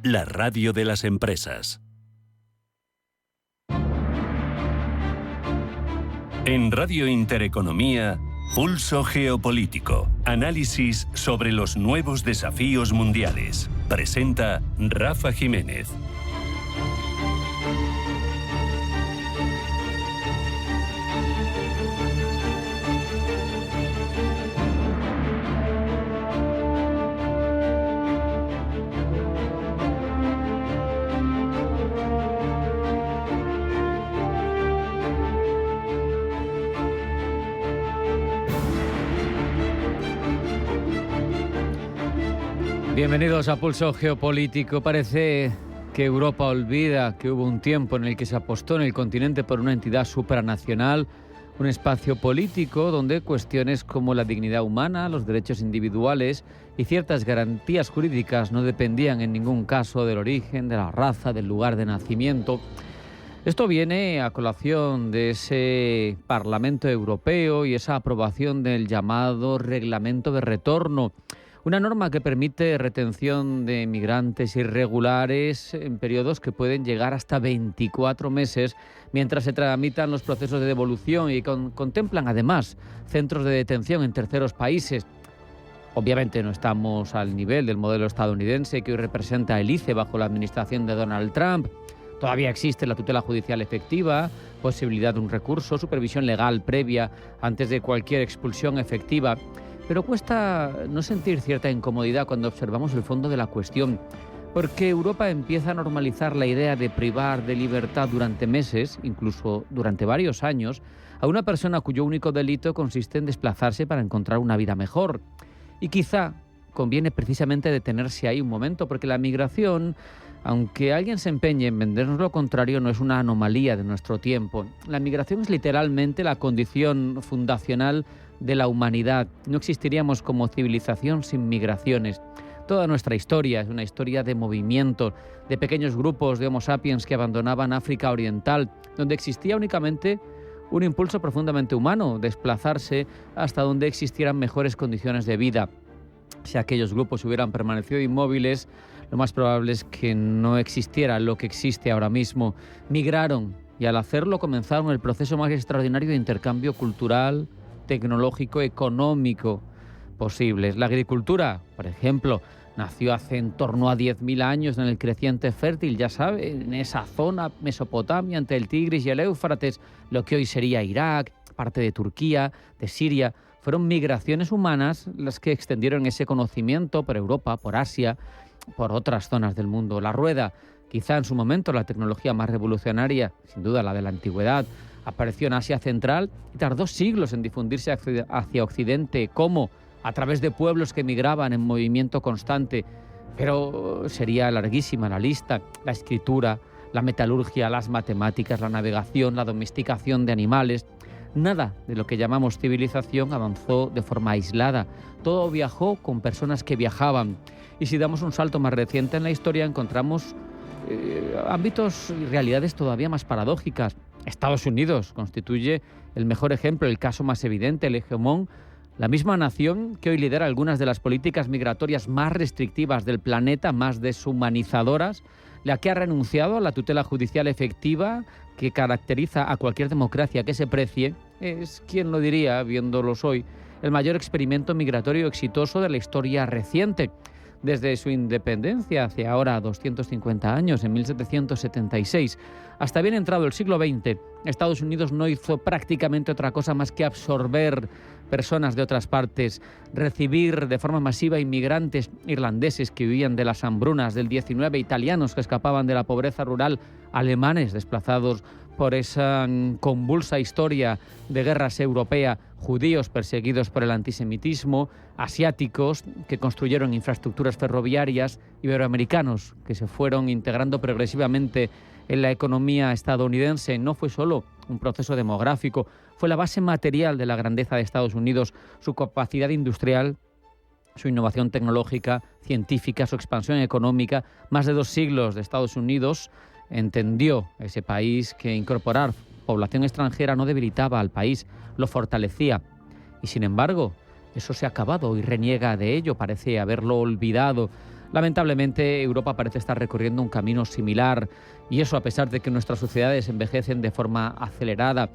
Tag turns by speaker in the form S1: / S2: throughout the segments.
S1: la radio de las empresas. En Radio Intereconomía, Pulso Geopolítico. Análisis sobre los nuevos desafíos mundiales. Presenta Rafa Jiménez.
S2: Bienvenidos a Pulso Geopolítico. Parece que Europa olvida que hubo un tiempo en el que se apostó en el continente por una entidad supranacional, un espacio político donde cuestiones como la dignidad humana, los derechos individuales y ciertas garantías jurídicas no dependían en ningún caso del origen, de la raza, del lugar de nacimiento. Esto viene a colación de ese Parlamento Europeo y esa aprobación del llamado Reglamento de Retorno. Una norma que permite retención de migrantes irregulares en periodos que pueden llegar hasta 24 meses mientras se tramitan los procesos de devolución y contemplan además centros de detención en terceros países. Obviamente no estamos al nivel del modelo estadounidense que hoy representa el ICE bajo la administración de Donald Trump. Todavía existe la tutela judicial efectiva, posibilidad de un recurso, supervisión legal previa antes de cualquier expulsión efectiva. Pero cuesta no sentir cierta incomodidad cuando observamos el fondo de la cuestión, porque Europa empieza a normalizar la idea de privar de libertad durante meses, incluso durante varios años, a una persona cuyo único delito consiste en desplazarse para encontrar una vida mejor. Y quizá conviene precisamente detenerse ahí un momento, porque la migración, aunque alguien se empeñe en vendernos lo contrario, no es una anomalía de nuestro tiempo. La migración es literalmente la condición fundacional de la humanidad. No existiríamos como civilización sin migraciones. Toda nuestra historia es una historia de movimiento, de pequeños grupos de Homo sapiens que abandonaban África Oriental, donde existía únicamente un impulso profundamente humano, desplazarse hasta donde existieran mejores condiciones de vida. Si aquellos grupos hubieran permanecido inmóviles, lo más probable es que no existiera lo que existe ahora mismo. Migraron y al hacerlo comenzaron el proceso más extraordinario de intercambio cultural, tecnológico, económico posibles. La agricultura, por ejemplo, nació hace en torno a 10.000 años en el creciente fértil, ya sabe, en esa zona, Mesopotamia, entre el Tigris y el Éufrates, lo que hoy sería Irak, parte de Turquía, de Siria. Fueron migraciones humanas las que extendieron ese conocimiento por Europa, por Asia, por otras zonas del mundo. La rueda, quizá en su momento la tecnología más revolucionaria, sin duda la de la antigüedad, apareció en Asia Central y tardó siglos en difundirse hacia Occidente, como a través de pueblos que migraban en movimiento constante. Pero sería larguísima la lista: la escritura, la metalurgia, las matemáticas, la navegación, la domesticación de animales. Nada de lo que llamamos civilización avanzó de forma aislada. Todo viajó con personas que viajaban. Y si damos un salto más reciente en la historia, encontramos ámbitos y realidades todavía más paradójicas. Estados Unidos constituye el mejor ejemplo, el caso más evidente, el hegemón, la misma nación que hoy lidera algunas de las políticas migratorias más restrictivas del planeta, más deshumanizadoras, la que ha renunciado a la tutela judicial efectiva que caracteriza a cualquier democracia que se precie, es, ¿quién lo diría, viéndolos hoy?, el mayor experimento migratorio exitoso de la historia reciente. Desde su independencia, hace ahora 250 años, en 1776, hasta bien entrado el siglo XX, Estados Unidos no hizo prácticamente otra cosa más que absorber personas de otras partes, recibir de forma masiva inmigrantes irlandeses que huían de las hambrunas del 19, italianos que escapaban de la pobreza rural, alemanes desplazados por esa convulsa historia de guerras europea, judíos perseguidos por el antisemitismo, asiáticos que construyeron infraestructuras ferroviarias, iberoamericanos que se fueron integrando progresivamente en la economía estadounidense. No fue solo un proceso demográfico, fue la base material de la grandeza de Estados Unidos, su capacidad industrial, su innovación tecnológica, científica, su expansión económica. Más de 2 siglos de Estados Unidos entendió ese país que incorporar población extranjera no debilitaba al país, lo fortalecía. Y sin embargo, eso se ha acabado y reniega de ello, parece haberlo olvidado. Lamentablemente, Europa parece estar recorriendo un camino similar, y eso a pesar de que nuestras sociedades envejecen de forma acelerada.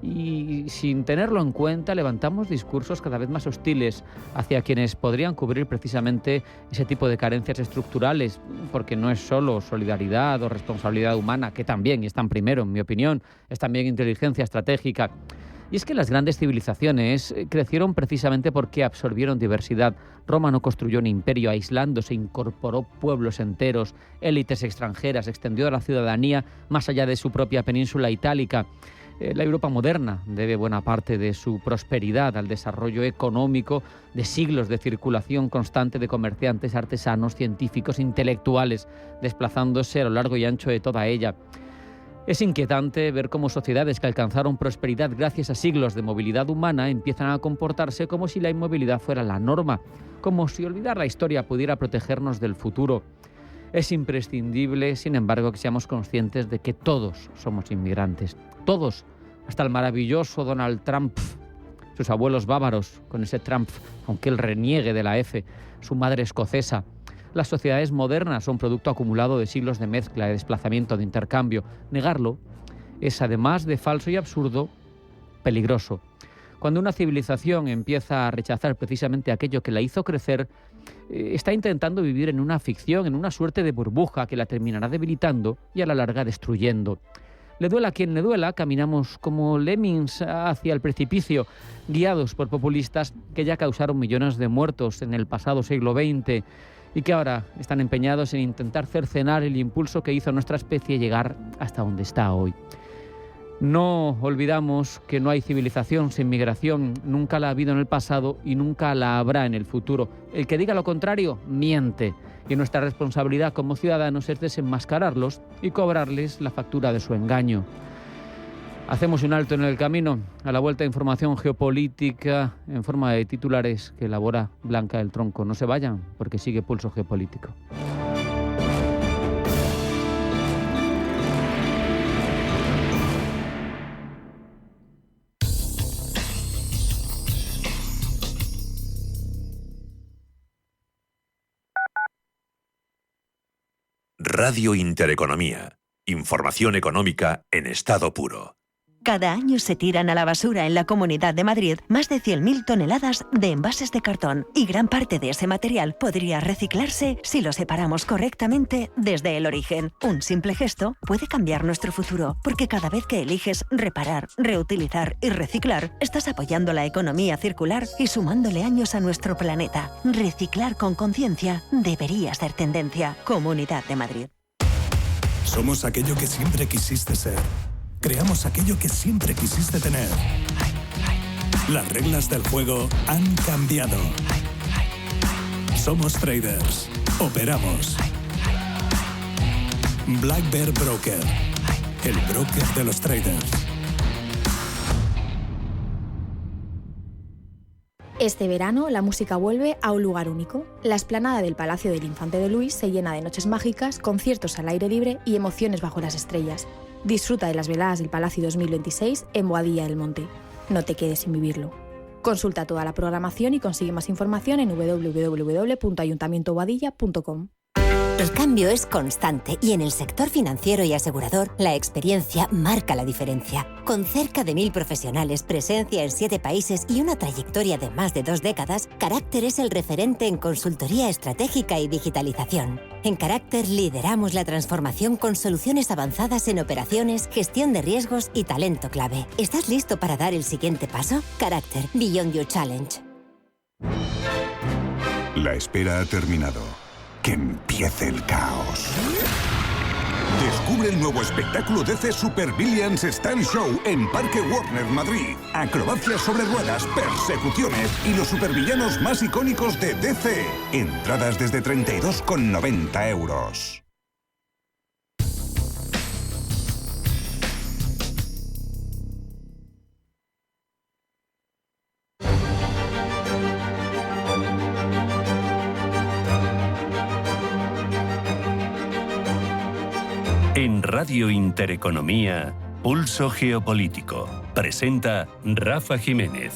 S2: Y sin tenerlo en cuenta, levantamos discursos cada vez más hostiles hacia quienes podrían cubrir precisamente ese tipo de carencias estructurales, porque no es solo solidaridad o responsabilidad humana, que también están primero, en mi opinión, es también inteligencia estratégica. Y es que las grandes civilizaciones crecieron precisamente porque absorbieron diversidad. Roma no construyó un imperio aislándose, incorporó pueblos enteros, élites extranjeras, extendió la ciudadanía más allá de su propia península itálica. La Europa moderna debe buena parte de su prosperidad al desarrollo económico de siglos de circulación constante de comerciantes, artesanos, científicos, intelectuales, desplazándose a lo largo y ancho de toda ella. Es inquietante ver cómo sociedades que alcanzaron prosperidad gracias a siglos de movilidad humana empiezan a comportarse como si la inmovilidad fuera la norma, como si olvidar la historia pudiera protegernos del futuro. Es imprescindible, sin embargo, que seamos conscientes de que todos somos inmigrantes. Todos, hasta el maravilloso Donald Trump, sus abuelos bávaros, con ese Trump, aunque él reniegue de la F, su madre escocesa. Las sociedades modernas son producto acumulado de siglos de mezcla, de desplazamiento, de intercambio. Negarlo es, además de falso y absurdo, peligroso. Cuando una civilización empieza a rechazar precisamente aquello que la hizo crecer, está intentando vivir en una ficción, en una suerte de burbuja que la terminará debilitando y a la larga destruyendo. Le duela a quien le duela, caminamos como lemmings hacia el precipicio, guiados por populistas que ya causaron millones de muertos en el pasado siglo XX y que ahora están empeñados en intentar cercenar el impulso que hizo a nuestra especie llegar hasta donde está hoy. No olvidamos que no hay civilización sin migración, nunca la ha habido en el pasado y nunca la habrá en el futuro. El que diga lo contrario, miente. Y nuestra responsabilidad como ciudadanos es desenmascararlos y cobrarles la factura de su engaño. Hacemos un alto en el camino. A la vuelta, información geopolítica en forma de titulares que elabora Blanca del Tronco. No se vayan, porque sigue Pulso Geopolítico.
S3: Radio Intereconomía. Información económica en estado puro.
S4: Cada año se tiran a la basura en la Comunidad de Madrid más de 100.000 toneladas de envases de cartón y gran parte de ese material podría reciclarse si lo separamos correctamente desde el origen. Un simple gesto puede cambiar nuestro futuro, porque cada vez que eliges reparar, reutilizar y reciclar, estás apoyando la economía circular y sumándole años a nuestro planeta. Reciclar con conciencia debería ser tendencia. Comunidad de Madrid.
S5: Somos aquello que siempre quisiste ser. Creamos aquello que siempre quisiste tener. Las reglas del juego han cambiado. Somos traders. Operamos. Black Bear Broker. El broker de los traders.
S6: Este verano, la música vuelve a un lugar único. La explanada del Palacio del Infante de Luis se llena de noches mágicas, conciertos al aire libre y emociones bajo las estrellas. Disfruta de las veladas del Palacio 2026 en Boadilla del Monte. No te quedes sin vivirlo. Consulta toda la programación y consigue más información en www.ayuntamientoboadilla.com.
S7: El cambio es constante y en el sector financiero y asegurador la experiencia marca la diferencia. Con cerca de 1.000 profesionales, presencia en 7 países y una trayectoria de más de 2 décadas, Carácter es el referente en consultoría estratégica y digitalización. En Carácter lideramos la transformación con soluciones avanzadas en operaciones, gestión de riesgos y talento clave. ¿Estás listo para dar el siguiente paso? Carácter, Beyond Your Challenge.
S8: La espera ha terminado. Que empiece el caos. Descubre el nuevo espectáculo DC Super Villains Stunt Show en Parque Warner Madrid. Acrobacias sobre ruedas, persecuciones y los supervillanos más icónicos de DC. Entradas desde 32,90 euros.
S1: En Radio Intereconomía, Pulso Geopolítico. Presenta Rafa Jiménez.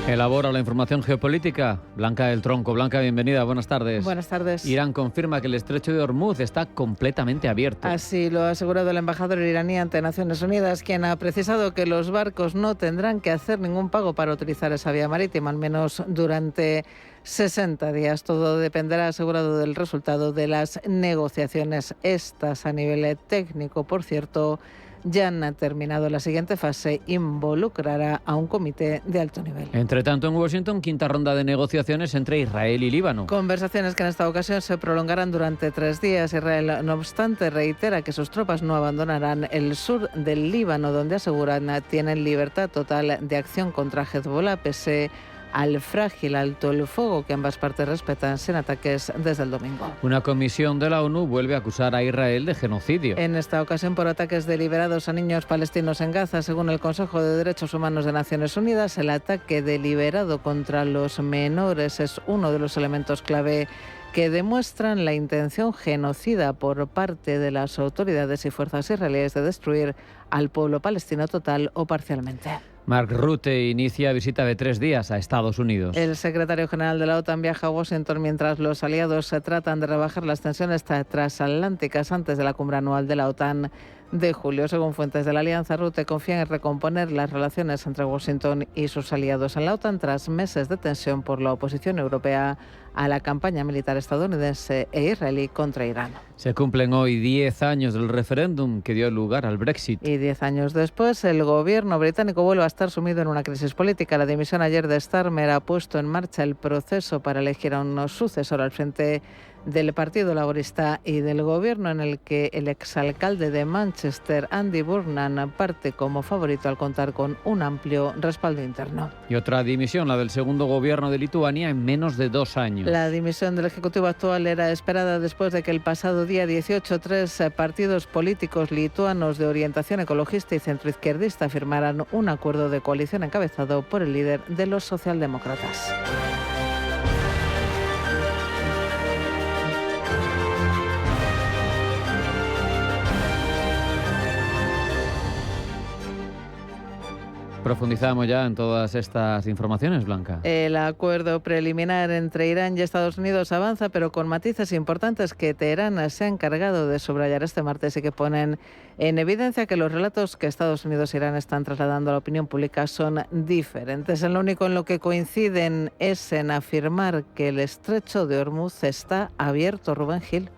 S2: Elabora la información geopolítica Blanca del Tronco. Blanca, bienvenida, buenas tardes.
S9: Buenas tardes.
S2: Irán confirma que el estrecho de Hormuz está completamente abierto.
S9: Así lo ha asegurado el embajador iraní ante Naciones Unidas, quien ha precisado que los barcos no tendrán que hacer ningún pago para utilizar esa vía marítima, al menos durante 60 días. Todo dependerá, asegurado, del resultado de las negociaciones. Estas, a nivel técnico, por cierto, ya han terminado. La siguiente fase involucrará a un comité de alto nivel.
S2: Entre tanto, en Washington, quinta ronda de negociaciones entre Israel y Líbano.
S9: Conversaciones que en esta ocasión se prolongarán durante 3 días. Israel, no obstante, reitera que sus tropas no abandonarán el sur del Líbano, donde aseguran tienen libertad total de acción contra Hezbollah, pese al frágil alto el fuego que ambas partes respetan sin ataques desde el domingo.
S2: Una comisión de la ONU vuelve a acusar a Israel de genocidio.
S9: En esta ocasión por ataques deliberados a niños palestinos en Gaza. Según el Consejo de Derechos Humanos de Naciones Unidas, el ataque deliberado contra los menores es uno de los elementos clave que demuestran la intención genocida por parte de las autoridades y fuerzas israelíes de destruir al pueblo palestino total o parcialmente.
S2: Mark Rutte inicia visita de 3 días a Estados Unidos.
S9: El secretario general de la OTAN viaja a Washington mientras los aliados se tratan de rebajar las tensiones transatlánticas antes de la cumbre anual de la OTAN de julio. Según fuentes de la alianza, Rutte confía en recomponer las relaciones entre Washington y sus aliados en la OTAN tras meses de tensión por la oposición europea a la campaña militar estadounidense e israelí contra Irán.
S2: Se cumplen hoy 10 años del referéndum que dio lugar al Brexit.
S9: Y 10 años después, el gobierno británico vuelve a estar sumido en una crisis política. La dimisión ayer de Starmer ha puesto en marcha el proceso para elegir a un sucesor al frente del Partido Laborista y del gobierno, en el que el exalcalde de Manchester, Andy Burnham, parte como favorito al contar con un amplio respaldo interno.
S2: Y otra dimisión, la del segundo gobierno de Lituania, en menos de 2 años.
S9: La dimisión del Ejecutivo actual era esperada después de que el pasado día 18 3 partidos políticos lituanos de orientación ecologista y centroizquierdista firmaran un acuerdo de coalición encabezado por el líder de los socialdemócratas.
S2: Profundizamos ya en todas estas informaciones, Blanca.
S9: El acuerdo preliminar entre Irán y Estados Unidos avanza, pero con matices importantes que Teherán se ha encargado de subrayar este martes y que ponen en evidencia que los relatos que Estados Unidos e Irán están trasladando a la opinión pública son diferentes. Lo único en lo que coinciden es en afirmar que el estrecho de Hormuz está abierto. Rubén Gil.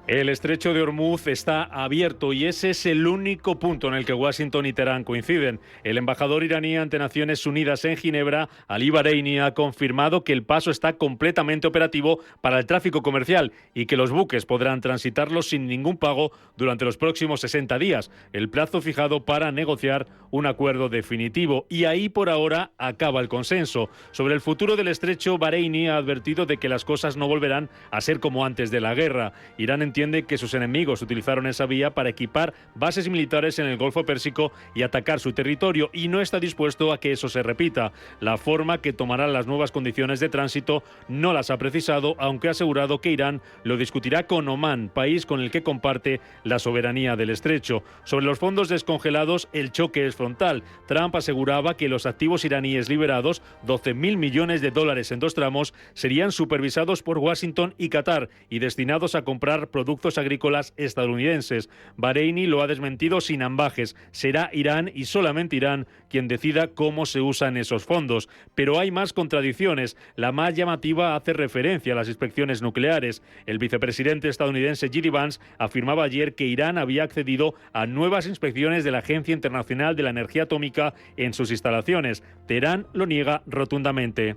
S10: El estrecho de Hormuz está abierto y ese es el único punto en el que Washington y Teherán coinciden. El embajador iraní ante Naciones Unidas en Ginebra, Ali Bahreini, ha confirmado que el paso está completamente operativo para el tráfico comercial y que los buques podrán transitarlo sin ningún pago durante los próximos 60 días, el plazo fijado para negociar un acuerdo definitivo. Y ahí por ahora acaba el consenso. Sobre el futuro del estrecho, Bahreini ha advertido de que las cosas no volverán a ser como antes de la guerra. Irán entiende que sus enemigos utilizaron esa vía para equipar bases militares en el Golfo Pérsico y atacar su territorio, y no está dispuesto a que eso se repita. La forma que tomarán las nuevas condiciones de tránsito no las ha precisado, aunque ha asegurado que Irán lo discutirá con Omán, país con el que comparte la soberanía del estrecho. Sobre los fondos descongelados, el choque es frontal. Trump aseguraba que los activos iraníes liberados, 12.000 millones de dólares en 2 tramos, serían supervisados por Washington y Qatar y destinados a comprar productos agrícolas estadounidenses. Bahreini lo ha desmentido sin ambajes. Será Irán y solamente Irán quien decida cómo se usan esos fondos. Pero hay más contradicciones. La más llamativa hace referencia a las inspecciones nucleares. El vicepresidente estadounidense J.D. Vance afirmaba ayer que Irán había accedido a nuevas inspecciones de la Agencia Internacional de la Energía Atómica en sus instalaciones. Teherán lo niega rotundamente.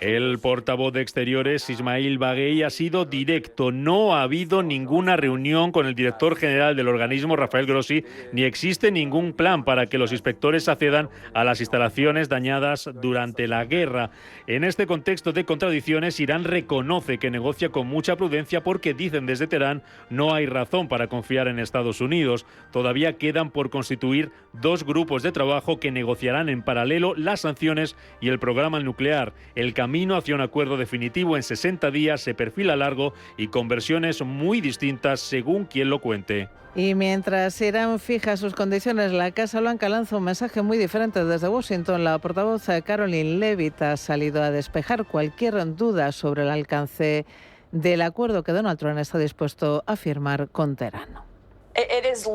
S10: El portavoz de Exteriores, Ismail Baghei, ha sido directo. No ha habido ninguna reunión con el director general del organismo, Rafael Grossi, ni existe ningún plan para que los inspectores accedan a las instalaciones dañadas durante la guerra. En este contexto de contradicciones, Irán reconoce que negocia con mucha prudencia porque, dicen desde Teherán, no hay razón para confiar en Estados Unidos. Todavía quedan por constituir 2 grupos de trabajo que negociarán en paralelo las sanciones y el programa nuclear. El camino hacia un acuerdo definitivo en 60 días se perfila largo y con versiones muy distintas según quien lo cuente.
S9: Y mientras Irán fija sus condiciones, la Casa Blanca lanza un mensaje muy diferente desde Washington. La portavoz Karoline Leavitt ha salido a despejar cualquier duda sobre el alcance del acuerdo que Donald Trump está dispuesto a firmar con Teherán. Es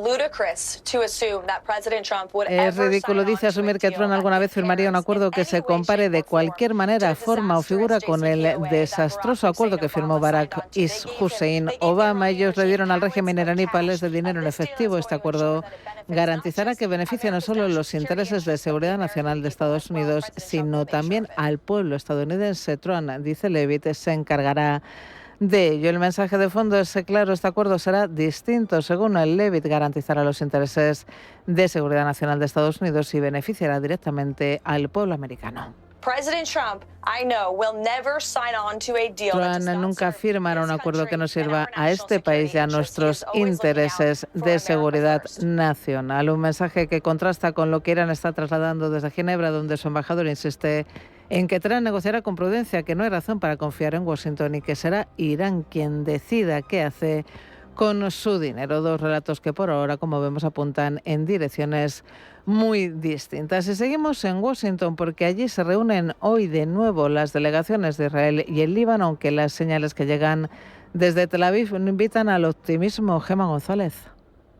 S9: ridículo, dice, asumir que Trump alguna vez firmaría un acuerdo que se compare de cualquier manera, forma o figura con el desastroso acuerdo que firmó Barack Hussein Obama. Ellos le dieron al régimen iraní pales de dinero en efectivo. Este acuerdo garantizará que beneficia no solo los intereses de seguridad nacional de Estados Unidos, sino también al pueblo estadounidense. Trump, dice Leavitt, se encargará de ello. El mensaje de fondo es claro: este acuerdo será distinto. Según el Leavitt, garantizará los intereses de seguridad nacional de Estados Unidos y beneficiará directamente al pueblo americano. Trump nunca firmará un acuerdo que no sirva a este país y a nuestros intereses de seguridad nacional. Un mensaje que contrasta con lo que Irán está trasladando desde Ginebra, donde su embajador insiste en que Trump negociará con prudencia, que no hay razón para confiar en Washington y que será Irán quien decida qué hace con su dinero. Dos relatos que por ahora, como vemos, apuntan en direcciones muy distintas. Y seguimos en Washington porque allí se reúnen hoy de nuevo las delegaciones de Israel y el Líbano, aunque las señales que llegan desde Tel Aviv no invitan al optimismo. Gemma González.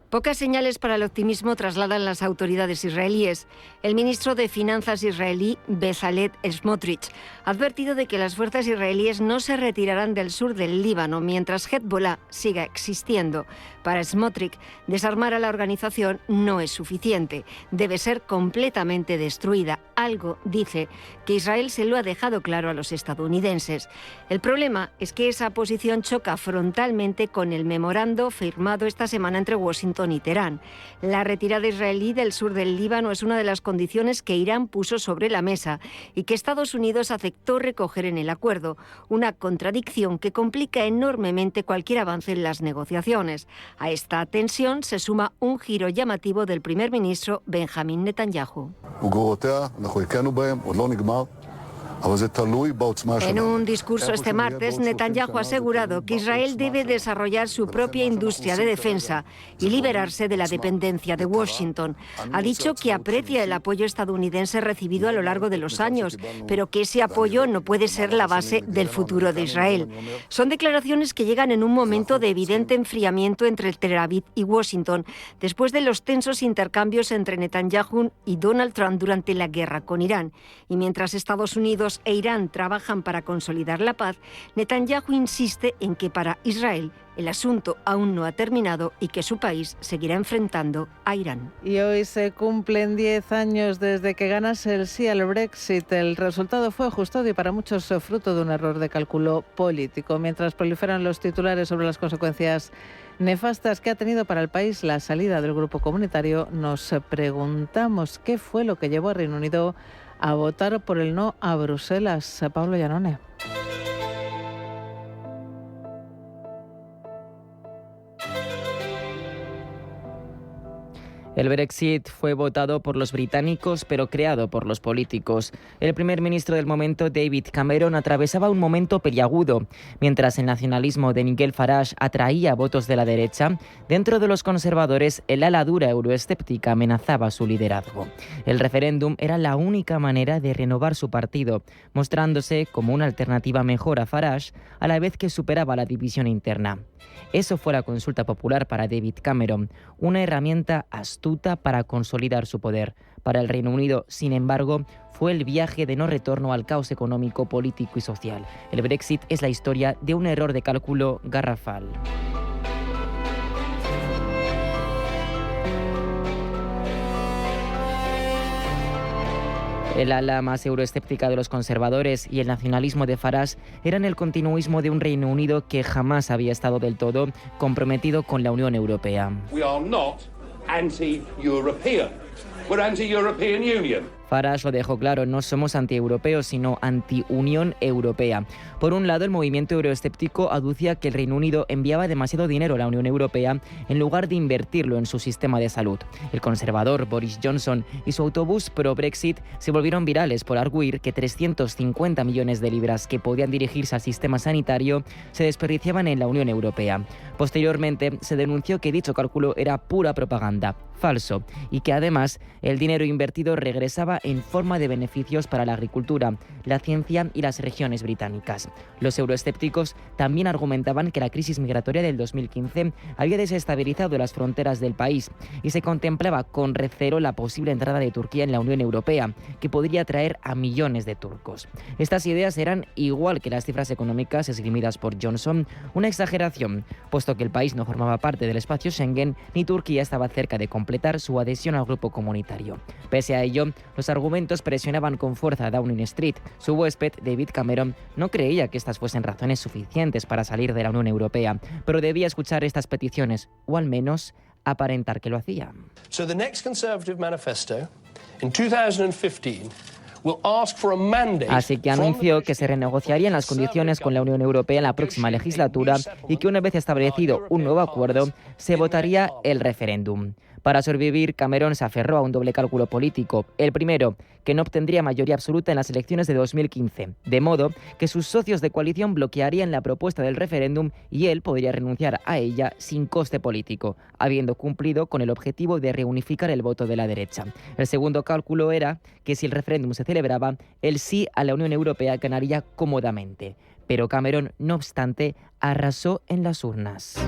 S11: Pocas señales para el optimismo trasladan las autoridades israelíes. El ministro de Finanzas israelí, Bezalel Smotrich, ha advertido de que las fuerzas israelíes no se retirarán del sur del Líbano mientras Hezbollah siga existiendo. Para Smotrich, desarmar a la organización no es suficiente. Debe ser completamente destruida. Algo, dice, que Israel se lo ha dejado claro a los estadounidenses. El problema es que esa posición choca frontalmente con el memorando firmado esta semana entre Washington y Teherán. La retirada israelí del sur del Líbano es una de las condiciones que Irán puso sobre la mesa y que Estados Unidos aceptó recoger en el acuerdo, una contradicción que complica enormemente cualquier avance en las negociaciones. A esta tensión se suma un giro llamativo del primer ministro Benjamin Netanyahu. En un discurso este martes, Netanyahu ha asegurado que Israel debe desarrollar su propia industria de defensa y liberarse de la dependencia de Washington. Ha dicho que aprecia el apoyo estadounidense recibido a lo largo de los años, pero que ese apoyo no puede ser la base del futuro de Israel. Son declaraciones que llegan en un momento de evidente enfriamiento entre Tel Aviv y Washington, después de los tensos intercambios entre Netanyahu y Donald Trump durante la guerra con Irán. Y mientras Estados Unidos e Irán trabajan para consolidar la paz, Netanyahu insiste en que para Israel el asunto aún no ha terminado y que su país seguirá enfrentando a Irán.
S9: Y hoy se cumplen 10 años desde que ganase el sí al Brexit. El resultado fue ajustado y para muchos fruto de un error de cálculo político. Mientras proliferan los titulares sobre las consecuencias nefastas que ha tenido para el país la salida del grupo comunitario, nos preguntamos qué fue lo que llevó a Reino Unido a votar por el no a Bruselas. Pablo Llanone.
S12: El Brexit fue votado por los británicos, pero creado por los políticos. El primer ministro del momento, David Cameron, atravesaba un momento peliagudo. Mientras el nacionalismo de Nigel Farage atraía votos de la derecha, dentro de los conservadores, el ala dura euroescéptica amenazaba su liderazgo. El referéndum era la única manera de renovar su partido, mostrándose como una alternativa mejor a Farage, a la vez que superaba la división interna. Eso fue la consulta popular para David Cameron, una herramienta astuta para consolidar su poder. Para el Reino Unido, sin embargo, fue el viaje de no retorno al caos económico, político y social. El Brexit es la historia de un error de cálculo garrafal. El ala más euroescéptica de los conservadores y el nacionalismo de Farage eran el continuismo de un Reino Unido que jamás había estado del todo comprometido con la Unión Europea.
S13: We are not anti-European. We're anti-European Union.
S12: Farage lo dejó claro, no somos antieuropeos, sino anti-Unión Europea. Por un lado, el movimiento euroescéptico aducía que el Reino Unido enviaba demasiado dinero a la Unión Europea en lugar de invertirlo en su sistema de salud. El conservador Boris Johnson y su autobús pro-Brexit se volvieron virales por arguir que 350 millones de libras que podían dirigirse al sistema sanitario se desperdiciaban en la Unión Europea. Posteriormente, se denunció que dicho cálculo era pura propaganda, falso, y que además el dinero invertido regresaba en forma de beneficios para la agricultura, la ciencia y las regiones británicas. Los euroescépticos también argumentaban que la crisis migratoria del 2015 había desestabilizado las fronteras del país y se contemplaba con recelo la posible entrada de Turquía en la Unión Europea, que podría atraer a millones de turcos. Estas ideas eran, igual que las cifras económicas esgrimidas por Johnson, una exageración, puesto que el país no formaba parte del espacio Schengen ni Turquía estaba cerca de completar su adhesión al grupo comunitario. Pese a ello, los argumentos presionaban con fuerza a Downing Street. Su huésped, David Cameron, no creía que estas fuesen razones suficientes para salir de la Unión Europea, pero debía escuchar estas peticiones, o al menos aparentar que lo hacía.
S13: So the next Conservative manifesto in 2015
S12: Así que anunció que se renegociarían las condiciones con la Unión Europea en la próxima legislatura y que una vez establecido un nuevo acuerdo, se votaría el referéndum. Para sobrevivir, Cameron se aferró a un doble cálculo político. El primero, que no obtendría mayoría absoluta en las elecciones de 2015, de modo que sus socios de coalición bloquearían la propuesta del referéndum y él podría renunciar a ella sin coste político, habiendo cumplido con el objetivo de reunificar el voto de la derecha. El segundo cálculo era que si el referéndum se celebraba, el sí a la Unión Europea ganaría cómodamente. Pero Cameron, no obstante, arrasó en las urnas.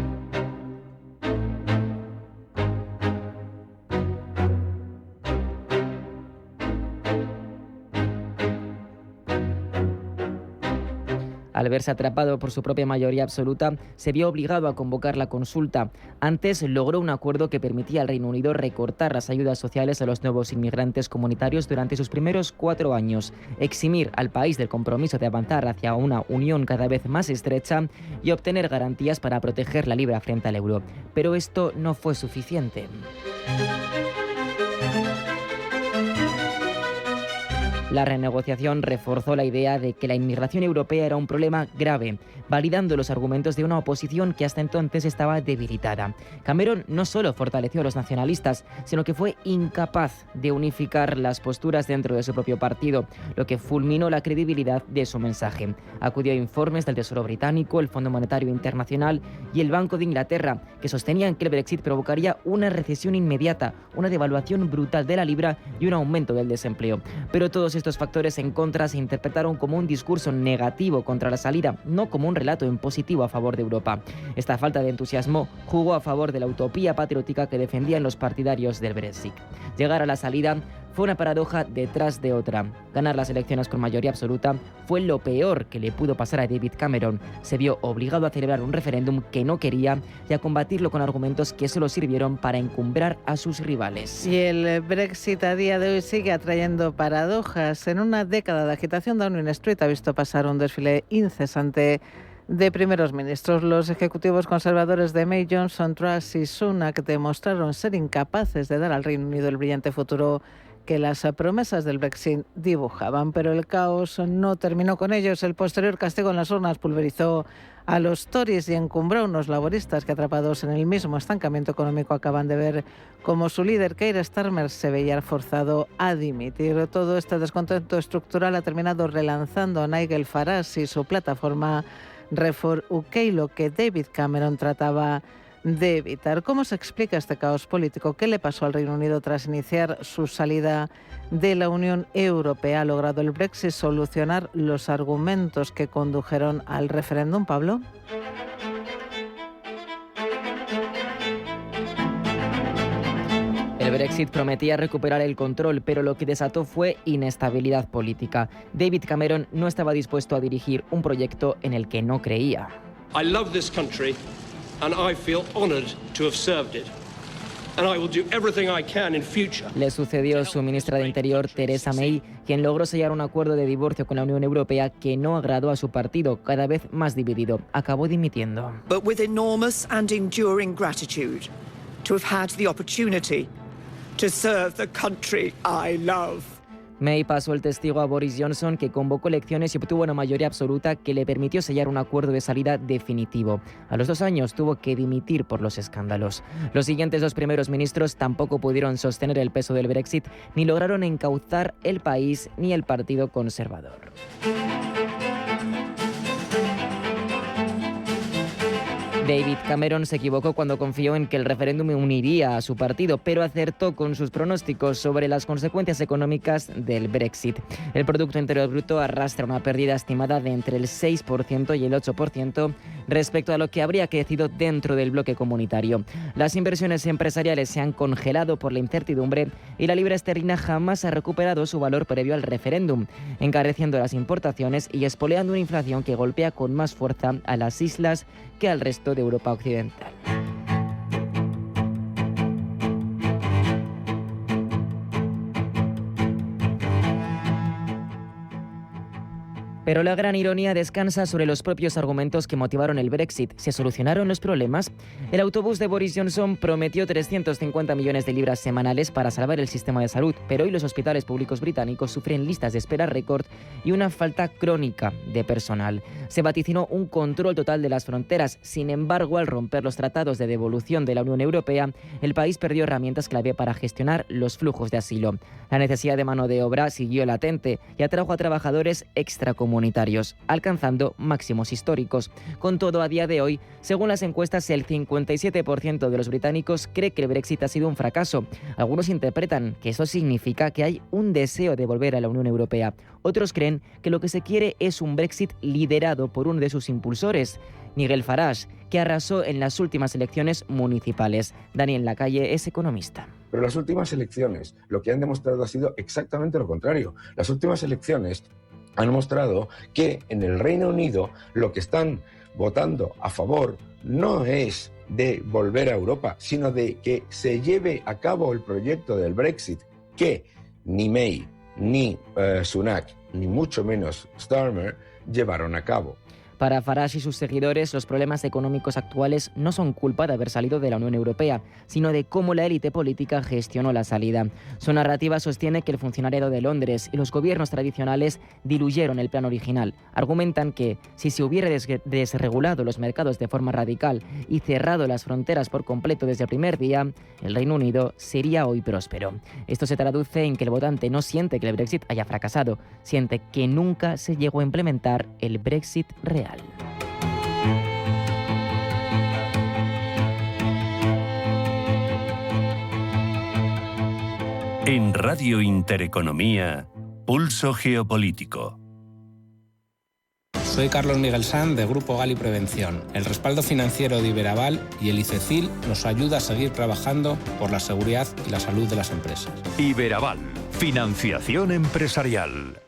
S12: Al verse atrapado por su propia mayoría absoluta, se vio obligado a convocar la consulta. Antes logró un acuerdo que permitía al Reino Unido recortar las ayudas sociales a los nuevos inmigrantes comunitarios durante sus primeros 4 años, eximir al país del compromiso de avanzar hacia una unión cada vez más estrecha y obtener garantías para proteger la libra frente al euro. Pero esto no fue suficiente. La renegociación reforzó la idea de que la inmigración europea era un problema grave, validando los argumentos de una oposición que hasta entonces estaba debilitada. Cameron no solo fortaleció a los nacionalistas, sino que fue incapaz de unificar las posturas dentro de su propio partido, lo que fulminó la credibilidad de su mensaje. Acudió a informes del Tesoro británico, el Fondo Monetario Internacional y el Banco de Inglaterra, que sostenían que el Brexit provocaría una recesión inmediata, una devaluación brutal de la libra y un aumento del desempleo. Pero todos estos factores en contra se interpretaron como un discurso negativo contra la salida, no como un relato en positivo a favor de Europa. Esta falta de entusiasmo jugó a favor de la utopía patriótica que defendían los partidarios del Brexit. Llegar a la salida fue una paradoja detrás de otra. Ganar las elecciones con mayoría absoluta fue lo peor que le pudo pasar a David Cameron. Se vio obligado a celebrar un referéndum que no quería y a combatirlo con argumentos que solo sirvieron para encumbrar a sus rivales.
S9: Y el Brexit a día de hoy sigue atrayendo paradojas. En una década de agitación, Downing Street ha visto pasar un desfile incesante de primeros ministros. Los ejecutivos conservadores de May, Johnson, Truss y Sunak demostraron ser incapaces de dar al Reino Unido el brillante futuro que las promesas del Brexit dibujaban, pero el caos no terminó con ellos. El posterior castigo en las urnas pulverizó a los Tories y encumbró a unos laboristas que, atrapados en el mismo estancamiento económico, acaban de ver cómo su líder, Keir Starmer, se veía forzado a dimitir. Todo este descontento estructural ha terminado relanzando a Nigel Farage y su plataforma Reform UK, lo que David Cameron trataba de evitar. ¿Cómo se explica este caos político? ¿Qué le pasó al Reino Unido tras iniciar su salida de la Unión Europea? ¿Ha logrado el Brexit solucionar los argumentos que condujeron al referéndum, Pablo?
S12: El Brexit prometía recuperar el control, pero lo que desató fue inestabilidad política. David Cameron no estaba dispuesto a dirigir un proyecto en el que no creía.
S13: I love this country and I feel honored to have served it. And I will do everything I can in future.
S12: Le sucedió su ministra de Interior, Theresa May, quien logró sellar un acuerdo de divorcio con la Unión Europea que no agradó a su partido, cada vez más dividido. Acabó dimitiendo.
S14: But with enormous and enduring gratitude to have had the opportunity to serve the country I love.
S12: May pasó el testigo a Boris Johnson, que convocó elecciones y obtuvo una mayoría absoluta que le permitió sellar un acuerdo de salida definitivo. A los 2 años tuvo que dimitir por los escándalos. Los siguientes 2 primeros ministros tampoco pudieron sostener el peso del Brexit, ni lograron encauzar el país ni el Partido Conservador. David Cameron se equivocó cuando confió en que el referéndum uniría a su partido, pero acertó con sus pronósticos sobre las consecuencias económicas del Brexit. El Producto Interior Bruto arrastra una pérdida estimada de entre el 6% y el 8% respecto a lo que habría crecido dentro del bloque comunitario. Las inversiones empresariales se han congelado por la incertidumbre y la libra esterlina jamás ha recuperado su valor previo al referéndum, encareciendo las importaciones y espoleando una inflación que golpea con más fuerza a las islas que al resto de Europa occidental. Pero la gran ironía descansa sobre los propios argumentos que motivaron el Brexit. ¿Se solucionaron los problemas? El autobús de Boris Johnson prometió 350 millones de libras semanales para salvar el sistema de salud, pero hoy los hospitales públicos británicos sufren listas de espera récord y una falta crónica de personal. Se vaticinó un control total de las fronteras. Sin embargo, al romper los tratados de devolución de la Unión Europea, el país perdió herramientas clave para gestionar los flujos de asilo. La necesidad de mano de obra siguió latente y atrajo a trabajadores extracomunitarios, alcanzando máximos históricos. Con todo, a día de hoy, según las encuestas, el 57% de los británicos cree que el Brexit ha sido un fracaso. Algunos interpretan que eso significa que hay un deseo de volver a la Unión Europea. Otros creen que lo que se quiere es un Brexit liderado por uno de sus impulsores, Nigel Farage, que arrasó en las últimas elecciones municipales. Daniel Lacalle es economista.
S15: Pero las últimas elecciones lo que han demostrado ha sido exactamente lo contrario. Las últimas elecciones han mostrado que en el Reino Unido lo que están votando a favor no es de volver a Europa, sino de que se lleve a cabo el proyecto del Brexit, que ni May, ni Sunak, ni mucho menos Starmer llevaron a cabo.
S12: Para Farage y sus seguidores, los problemas económicos actuales no son culpa de haber salido de la Unión Europea, sino de cómo la élite política gestionó la salida. Su narrativa sostiene que el funcionariado de Londres y los gobiernos tradicionales diluyeron el plan original. Argumentan que, si se hubiera desregulado los mercados de forma radical y cerrado las fronteras por completo desde el primer día, el Reino Unido sería hoy próspero. Esto se traduce en que el votante no siente que el Brexit haya fracasado, siente que nunca se llegó a implementar el Brexit real.
S1: En Radio Intereconomía, Pulso Geopolítico.
S16: Soy Carlos Miguel Sanz de Grupo Gali Prevención. El respaldo financiero de Iberaval y el ICECIL nos ayuda a seguir trabajando por la seguridad y la salud de las empresas.
S1: Iberaval, financiación empresarial.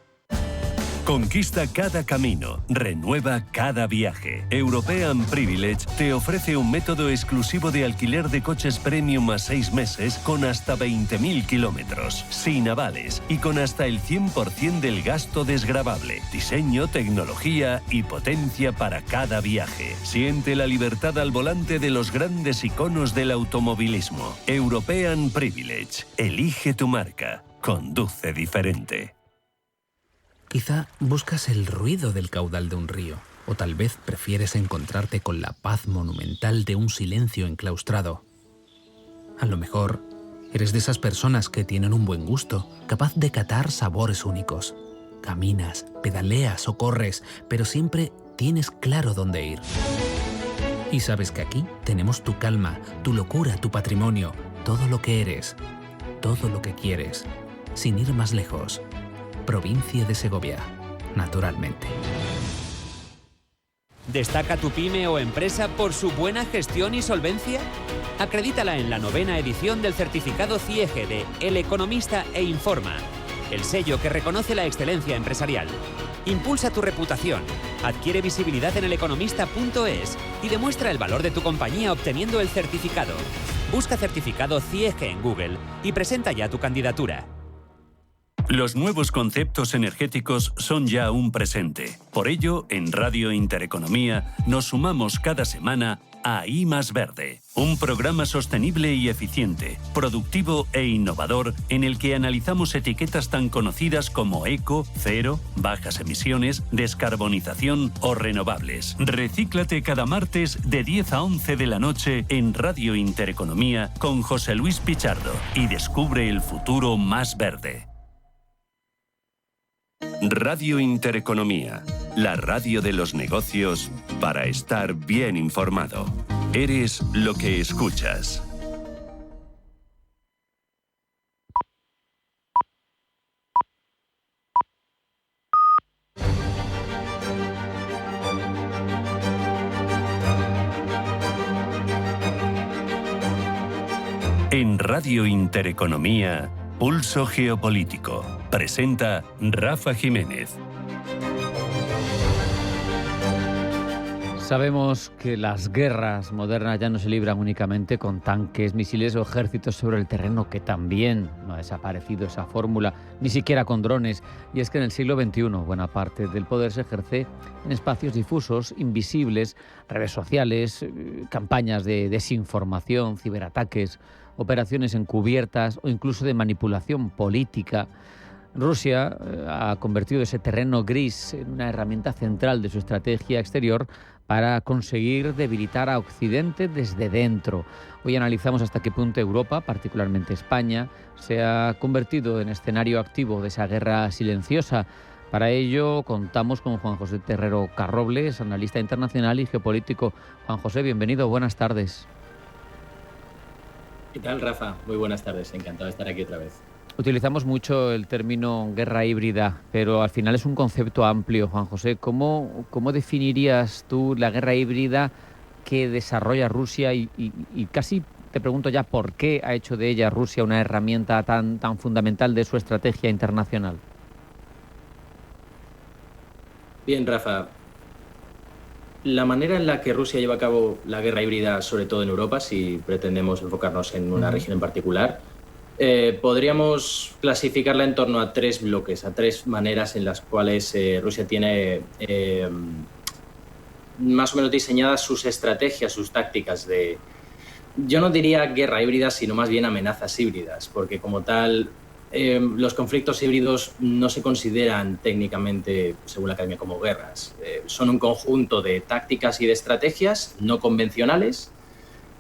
S1: Conquista cada camino, renueva cada viaje. European Privilege te ofrece un método exclusivo de alquiler de coches premium a 6 meses con hasta 20.000 kilómetros, sin avales y con hasta el 100% del gasto desgravable. Diseño, tecnología y potencia para cada viaje. Siente la libertad al volante de los grandes iconos del automovilismo. European Privilege. Elige tu marca. Conduce diferente.
S17: Quizá buscas el ruido del caudal de un río, o tal vez prefieres encontrarte con la paz monumental de un silencio enclaustrado. A lo mejor eres de esas personas que tienen un buen gusto, capaz de catar sabores únicos. Caminas, pedaleas o corres, pero siempre tienes claro dónde ir. Y sabes que aquí tenemos tu calma, tu locura, tu patrimonio, todo lo que eres, todo lo que quieres, sin ir más lejos. Provincia de Segovia, naturalmente.
S18: ¿Destaca tu pyme o empresa por su buena gestión y solvencia? Acredítala en la 9ª edición del certificado CIEGE de El Economista e Informa, el sello que reconoce la excelencia empresarial. Impulsa tu reputación, adquiere visibilidad en eleconomista.es y demuestra el valor de tu compañía obteniendo el certificado. Busca certificado CIEGE en Google y presenta ya tu candidatura.
S1: Los nuevos conceptos energéticos son ya un presente. Por ello, en Radio Intereconomía nos sumamos cada semana a I+Verde, un programa sostenible y eficiente, productivo e innovador en el que analizamos etiquetas tan conocidas como eco, cero, bajas emisiones, descarbonización o renovables. Recíclate cada martes de 10 a 11 de la noche en Radio Intereconomía con José Luis Pichardo y descubre el futuro más verde. Radio Intereconomía, la radio de los negocios para estar bien informado. Eres lo que escuchas. En Radio Intereconomía, Pulso Geopolítico. Presenta Rafa Jiménez.
S2: Sabemos que las guerras modernas ya no se libran únicamente con tanques, misiles o ejércitos sobre el terreno, que también no ha desaparecido esa fórmula, ni siquiera con drones. Y es que en el siglo XXI buena parte del poder se ejerce en espacios difusos, invisibles, redes sociales, campañas de desinformación, ciberataques, operaciones encubiertas o incluso de manipulación política. Rusia ha convertido ese terreno gris en una herramienta central de su estrategia exterior para conseguir debilitar a Occidente desde dentro. Hoy analizamos hasta qué punto Europa, particularmente España, se ha convertido en escenario activo de esa guerra silenciosa. Para ello contamos con Juan José Terrero Carrobles, analista internacional y geopolítico. Juan José, bienvenido, buenas tardes.
S19: ¿Qué tal, Rafa? Muy buenas tardes, encantado de estar aquí otra vez.
S2: Utilizamos mucho el término guerra híbrida, pero al final es un concepto amplio, Juan José. ¿Cómo definirías tú la guerra híbrida que desarrolla Rusia y casi te pregunto ya por qué ha hecho de ella Rusia una herramienta tan fundamental de su estrategia internacional?
S19: Bien, Rafa. La manera en la que Rusia lleva a cabo la guerra híbrida, sobre todo en Europa, si pretendemos enfocarnos en una región en particular, podríamos clasificarla en torno a tres bloques, a tres maneras en las cuales Rusia tiene más o menos diseñadas sus estrategias, sus tácticas de, yo no diría guerra híbrida, sino más bien amenazas híbridas, porque como tal los conflictos híbridos no se consideran técnicamente, según la Academia, como guerras. Son un conjunto de tácticas y de estrategias no convencionales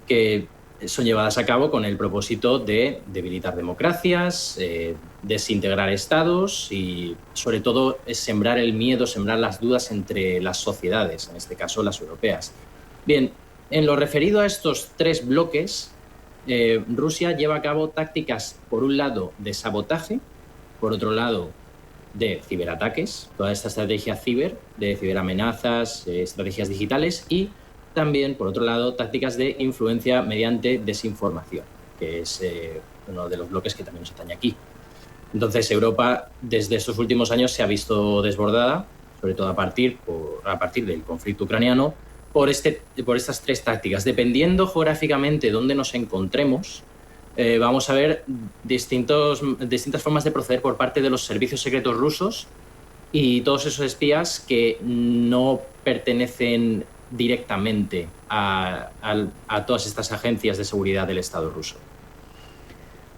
S19: que son llevadas a cabo con el propósito de debilitar democracias, desintegrar estados y, sobre todo, sembrar el miedo, sembrar las dudas entre las sociedades, en este caso las europeas. Bien, en lo referido a estos tres bloques, Rusia lleva a cabo tácticas, por un lado, de sabotaje, por otro lado, de ciberataques, toda esta estrategia ciber, de ciberamenazas, estrategias digitales y también, por otro lado, tácticas de influencia mediante desinformación, que es uno de los bloques que también nos atañe aquí. Entonces, Europa, desde estos últimos años, se ha visto desbordada, sobre todo a partir del conflicto ucraniano, por estas tres tácticas. Dependiendo geográficamente de dónde nos encontremos, vamos a ver distintas formas de proceder por parte de los servicios secretos rusos y todos esos espías que no pertenecen directamente a todas estas agencias de seguridad del Estado ruso.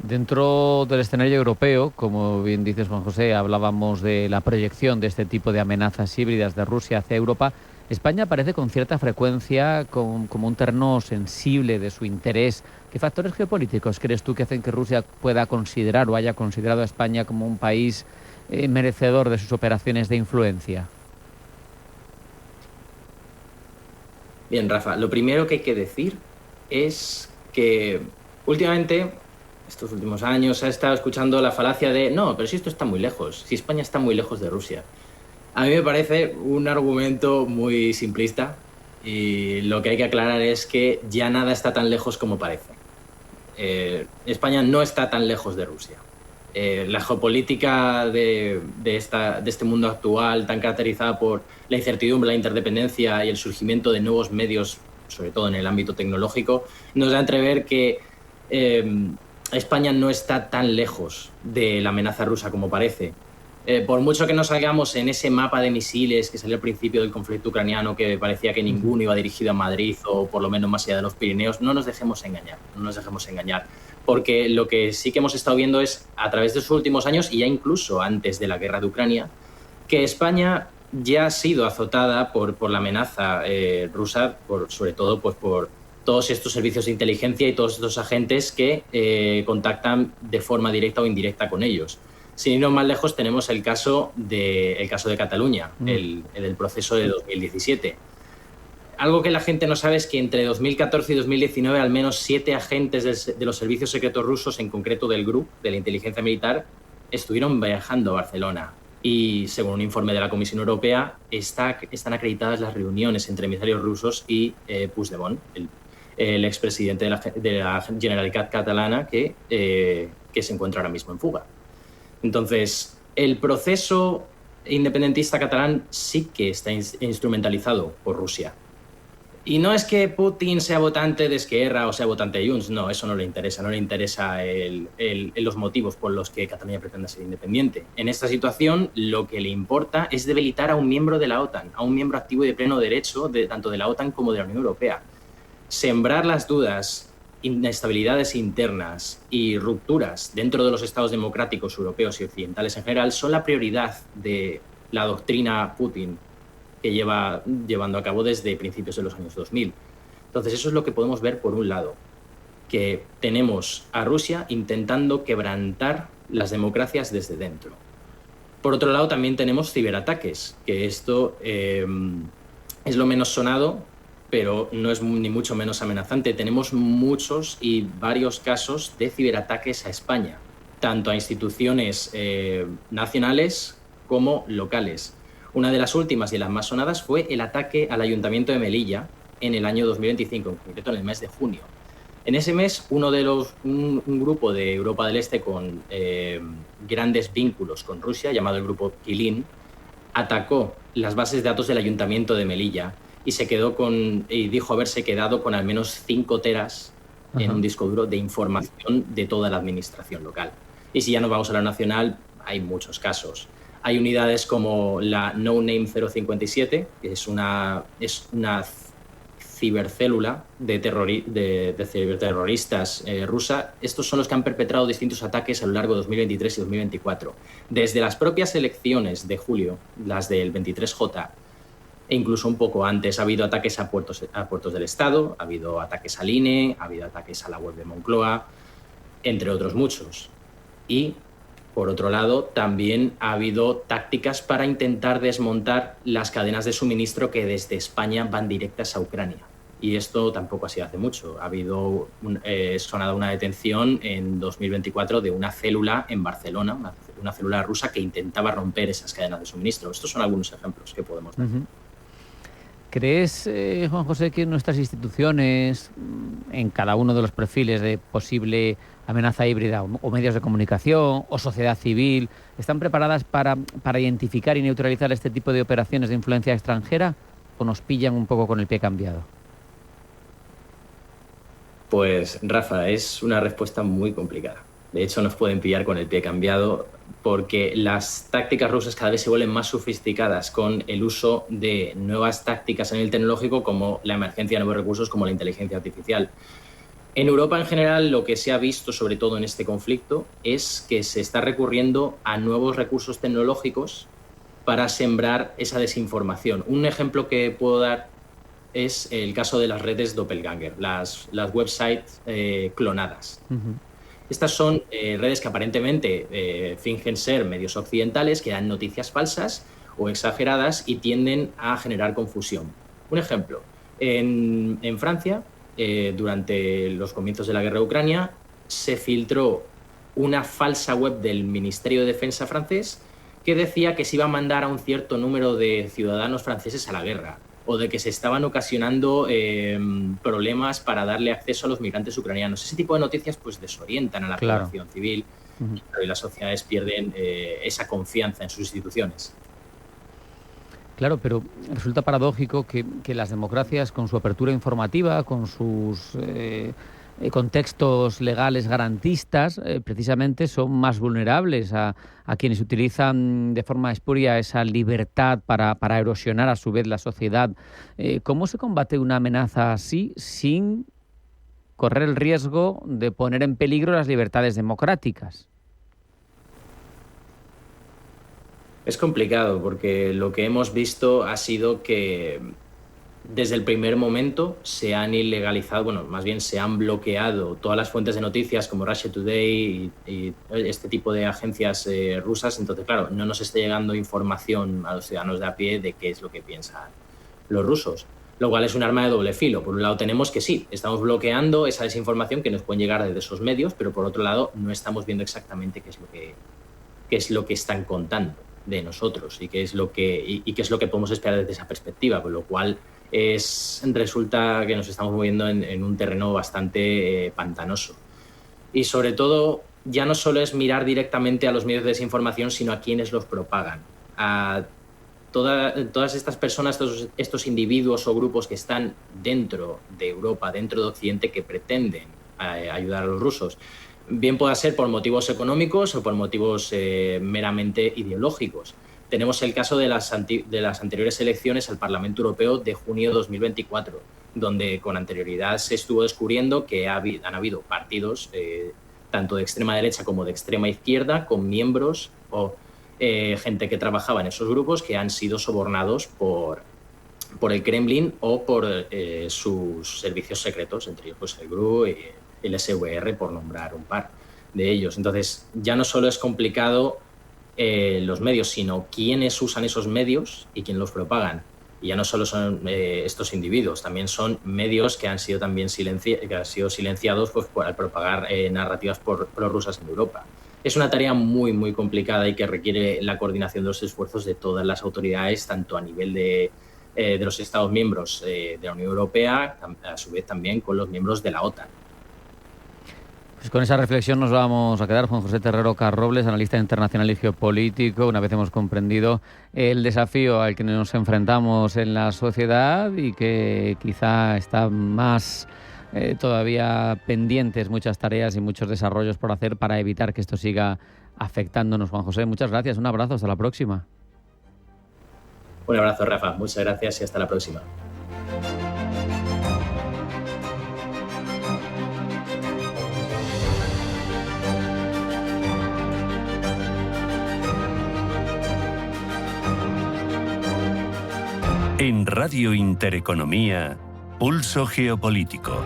S2: Dentro del escenario europeo, como bien dices, Juan José, hablábamos de la proyección de este tipo de amenazas híbridas de Rusia hacia Europa. España aparece con cierta frecuencia como un terreno sensible de su interés. ¿Qué factores geopolíticos crees tú que hacen que Rusia pueda considerar o haya considerado a España como un país merecedor de sus operaciones de influencia?
S19: Bien, Rafa, lo primero que hay que decir es que últimamente, estos últimos años, se ha estado escuchando la falacia de no, pero si esto está muy lejos, si España está muy lejos de Rusia. A mí me parece un argumento muy simplista y lo que hay que aclarar es que ya nada está tan lejos como parece. España no está tan lejos de Rusia. La geopolítica de este mundo actual, tan caracterizada por la incertidumbre, la interdependencia y el surgimiento de nuevos medios, sobre todo en el ámbito tecnológico, nos da a entrever que España no está tan lejos de la amenaza rusa como parece. Por mucho que no salgamos en ese mapa de misiles que salió al principio del conflicto ucraniano, que parecía que ninguno iba dirigido a Madrid o por lo menos más allá de los Pirineos, no nos dejemos engañar, porque lo que sí que hemos estado viendo es, a través de sus últimos años y ya incluso antes de la guerra de Ucrania, que España ya ha sido azotada por la amenaza rusa, sobre todo pues, por todos estos servicios de inteligencia y todos estos agentes que contactan de forma directa o indirecta con ellos. Sin irnos más lejos, tenemos el caso de Cataluña, el proceso de 2017. Algo que la gente no sabe es que entre 2014 y 2019 al menos 7 agentes de los servicios secretos rusos, en concreto del GRU, de la inteligencia militar, estuvieron viajando a Barcelona. Y según un informe de la Comisión Europea, están acreditadas las reuniones entre emisarios rusos y Puigdemont, el expresidente de la Generalitat catalana, que se encuentra ahora mismo en fuga. Entonces, el proceso independentista catalán sí que está instrumentalizado por Rusia. Y no es que Putin sea votante de Esquerra o sea votante de Junts, no, eso no le interesa. No le interesa los motivos por los que Cataluña pretende ser independiente. En esta situación, lo que le importa es debilitar a un miembro de la OTAN, a un miembro activo y de pleno derecho tanto de la OTAN como de la Unión Europea. Sembrar las dudas, inestabilidades internas y rupturas dentro de los estados democráticos europeos y occidentales en general son la prioridad de la doctrina Putin que lleva llevando a cabo desde principios de los años 2000. Entonces eso es lo que podemos ver por un lado, que tenemos a Rusia intentando quebrantar las democracias desde dentro. Por otro lado también tenemos ciberataques, que esto es lo menos sonado, pero no es ni mucho menos amenazante. Tenemos muchos y varios casos de ciberataques a España, tanto a instituciones nacionales como locales. Una de las últimas y las más sonadas fue el ataque al Ayuntamiento de Melilla en el año 2025, en concreto en el mes de junio. En ese mes, un grupo de Europa del Este con grandes vínculos con Rusia, llamado el grupo Kilin, atacó las bases de datos del Ayuntamiento de Melilla y dijo haberse quedado con al menos 5 teras en un disco duro de información de toda la administración local. Y si ya nos vamos a la nacional, hay muchos casos. Hay unidades como la No Name 057, que es una cibercélula de ciberterroristas rusa. Estos son los que han perpetrado distintos ataques a lo largo de 2023 y 2024. Desde las propias elecciones de julio, las del 23J, e incluso un poco antes, ha habido ataques a puertos del Estado, ha habido ataques al INE, ha habido ataques a la web de Moncloa, entre otros muchos. Y, por otro lado, también ha habido tácticas para intentar desmontar las cadenas de suministro que desde España van directas a Ucrania. Y esto tampoco ha sido hace mucho. Ha habido sonado una detención en 2024 de una célula en Barcelona, una célula rusa que intentaba romper esas cadenas de suministro. Estos son algunos ejemplos que podemos ver.
S2: ¿Crees, Juan José, que nuestras instituciones, en cada uno de los perfiles de posible amenaza híbrida, o medios de comunicación, o sociedad civil, están preparadas para identificar y neutralizar este tipo de operaciones de influencia extranjera, o nos pillan un poco con el pie cambiado?
S19: Pues, Rafa, es una respuesta muy complicada. De hecho, nos pueden pillar con el pie cambiado porque las tácticas rusas cada vez se vuelven más sofisticadas con el uso de nuevas tácticas a nivel tecnológico, como la emergencia de nuevos recursos como la inteligencia artificial. En Europa en general, lo que se ha visto, sobre todo en este conflicto, es que se está recurriendo a nuevos recursos tecnológicos para sembrar esa desinformación. Un ejemplo que puedo dar es el caso de las redes doppelganger, las websites clonadas. Estas son redes que aparentemente fingen ser medios occidentales que dan noticias falsas o exageradas y tienden a generar confusión. Un ejemplo, en Francia, durante los comienzos de la guerra de Ucrania, se filtró una falsa web del Ministerio de Defensa francés que decía que se iba a mandar a un cierto número de ciudadanos franceses a la guerra, o de que se estaban ocasionando problemas para darle acceso a los migrantes ucranianos. Ese tipo de noticias pues desorientan a la población civil y las sociedades pierden esa confianza en sus instituciones.
S2: Claro, pero resulta paradójico que las democracias, con su apertura informativa, con sus contextos legales garantistas, precisamente son más vulnerables a quienes utilizan de forma espuria esa libertad para erosionar a su vez la sociedad. ¿Cómo se combate una amenaza así sin correr el riesgo de poner en peligro las libertades democráticas?
S19: Es complicado porque lo que hemos visto ha sido que desde el primer momento se han ilegalizado, bueno, más bien se han bloqueado todas las fuentes de noticias como Russia Today y este tipo de agencias rusas. Entonces, claro, no nos está llegando información a los ciudadanos de a pie de qué es lo que piensan los rusos, lo cual es un arma de doble filo. Por un lado tenemos que sí, estamos bloqueando esa desinformación que nos pueden llegar desde esos medios, pero por otro lado no estamos viendo exactamente qué es lo que están contando de nosotros y qué es lo que podemos esperar desde esa perspectiva, con lo cual resulta que nos estamos moviendo en un terreno bastante pantanoso. Y sobre todo, ya no solo es mirar directamente a los medios de desinformación, sino a quienes los propagan. A todas estas personas, estos individuos o grupos que están dentro de Europa, dentro de Occidente, que pretenden ayudar a los rusos. Bien pueda ser por motivos económicos o por motivos meramente ideológicos. Tenemos el caso de las anteriores elecciones al Parlamento Europeo de junio de 2024, donde con anterioridad se estuvo descubriendo que han habido partidos, tanto de extrema derecha como de extrema izquierda, con miembros o gente que trabajaba en esos grupos que han sido sobornados por el Kremlin o por sus servicios secretos, entre ellos pues, el GRU y el SVR, por nombrar un par de ellos. Entonces, ya no solo es complicado los medios, sino quiénes usan esos medios y quién los propagan. Y ya no solo son estos individuos, también son medios que han sido también silenciados pues, al propagar narrativas prorrusas en Europa. Es una tarea muy, muy complicada y que requiere la coordinación de los esfuerzos de todas las autoridades, tanto a nivel de los Estados miembros de la Unión Europea, a su vez también con los miembros de la OTAN.
S2: Pues con esa reflexión nos vamos a quedar. Juan José Terrero Carrobles, analista internacional y geopolítico. Una vez hemos comprendido el desafío al que nos enfrentamos en la sociedad y que quizá está más todavía pendientes muchas tareas y muchos desarrollos por hacer para evitar que esto siga afectándonos. Juan José, muchas gracias. Un abrazo. Hasta la próxima.
S19: Un abrazo, Rafa. Muchas gracias y hasta la próxima.
S1: En Radio Intereconomía, Pulso Geopolítico.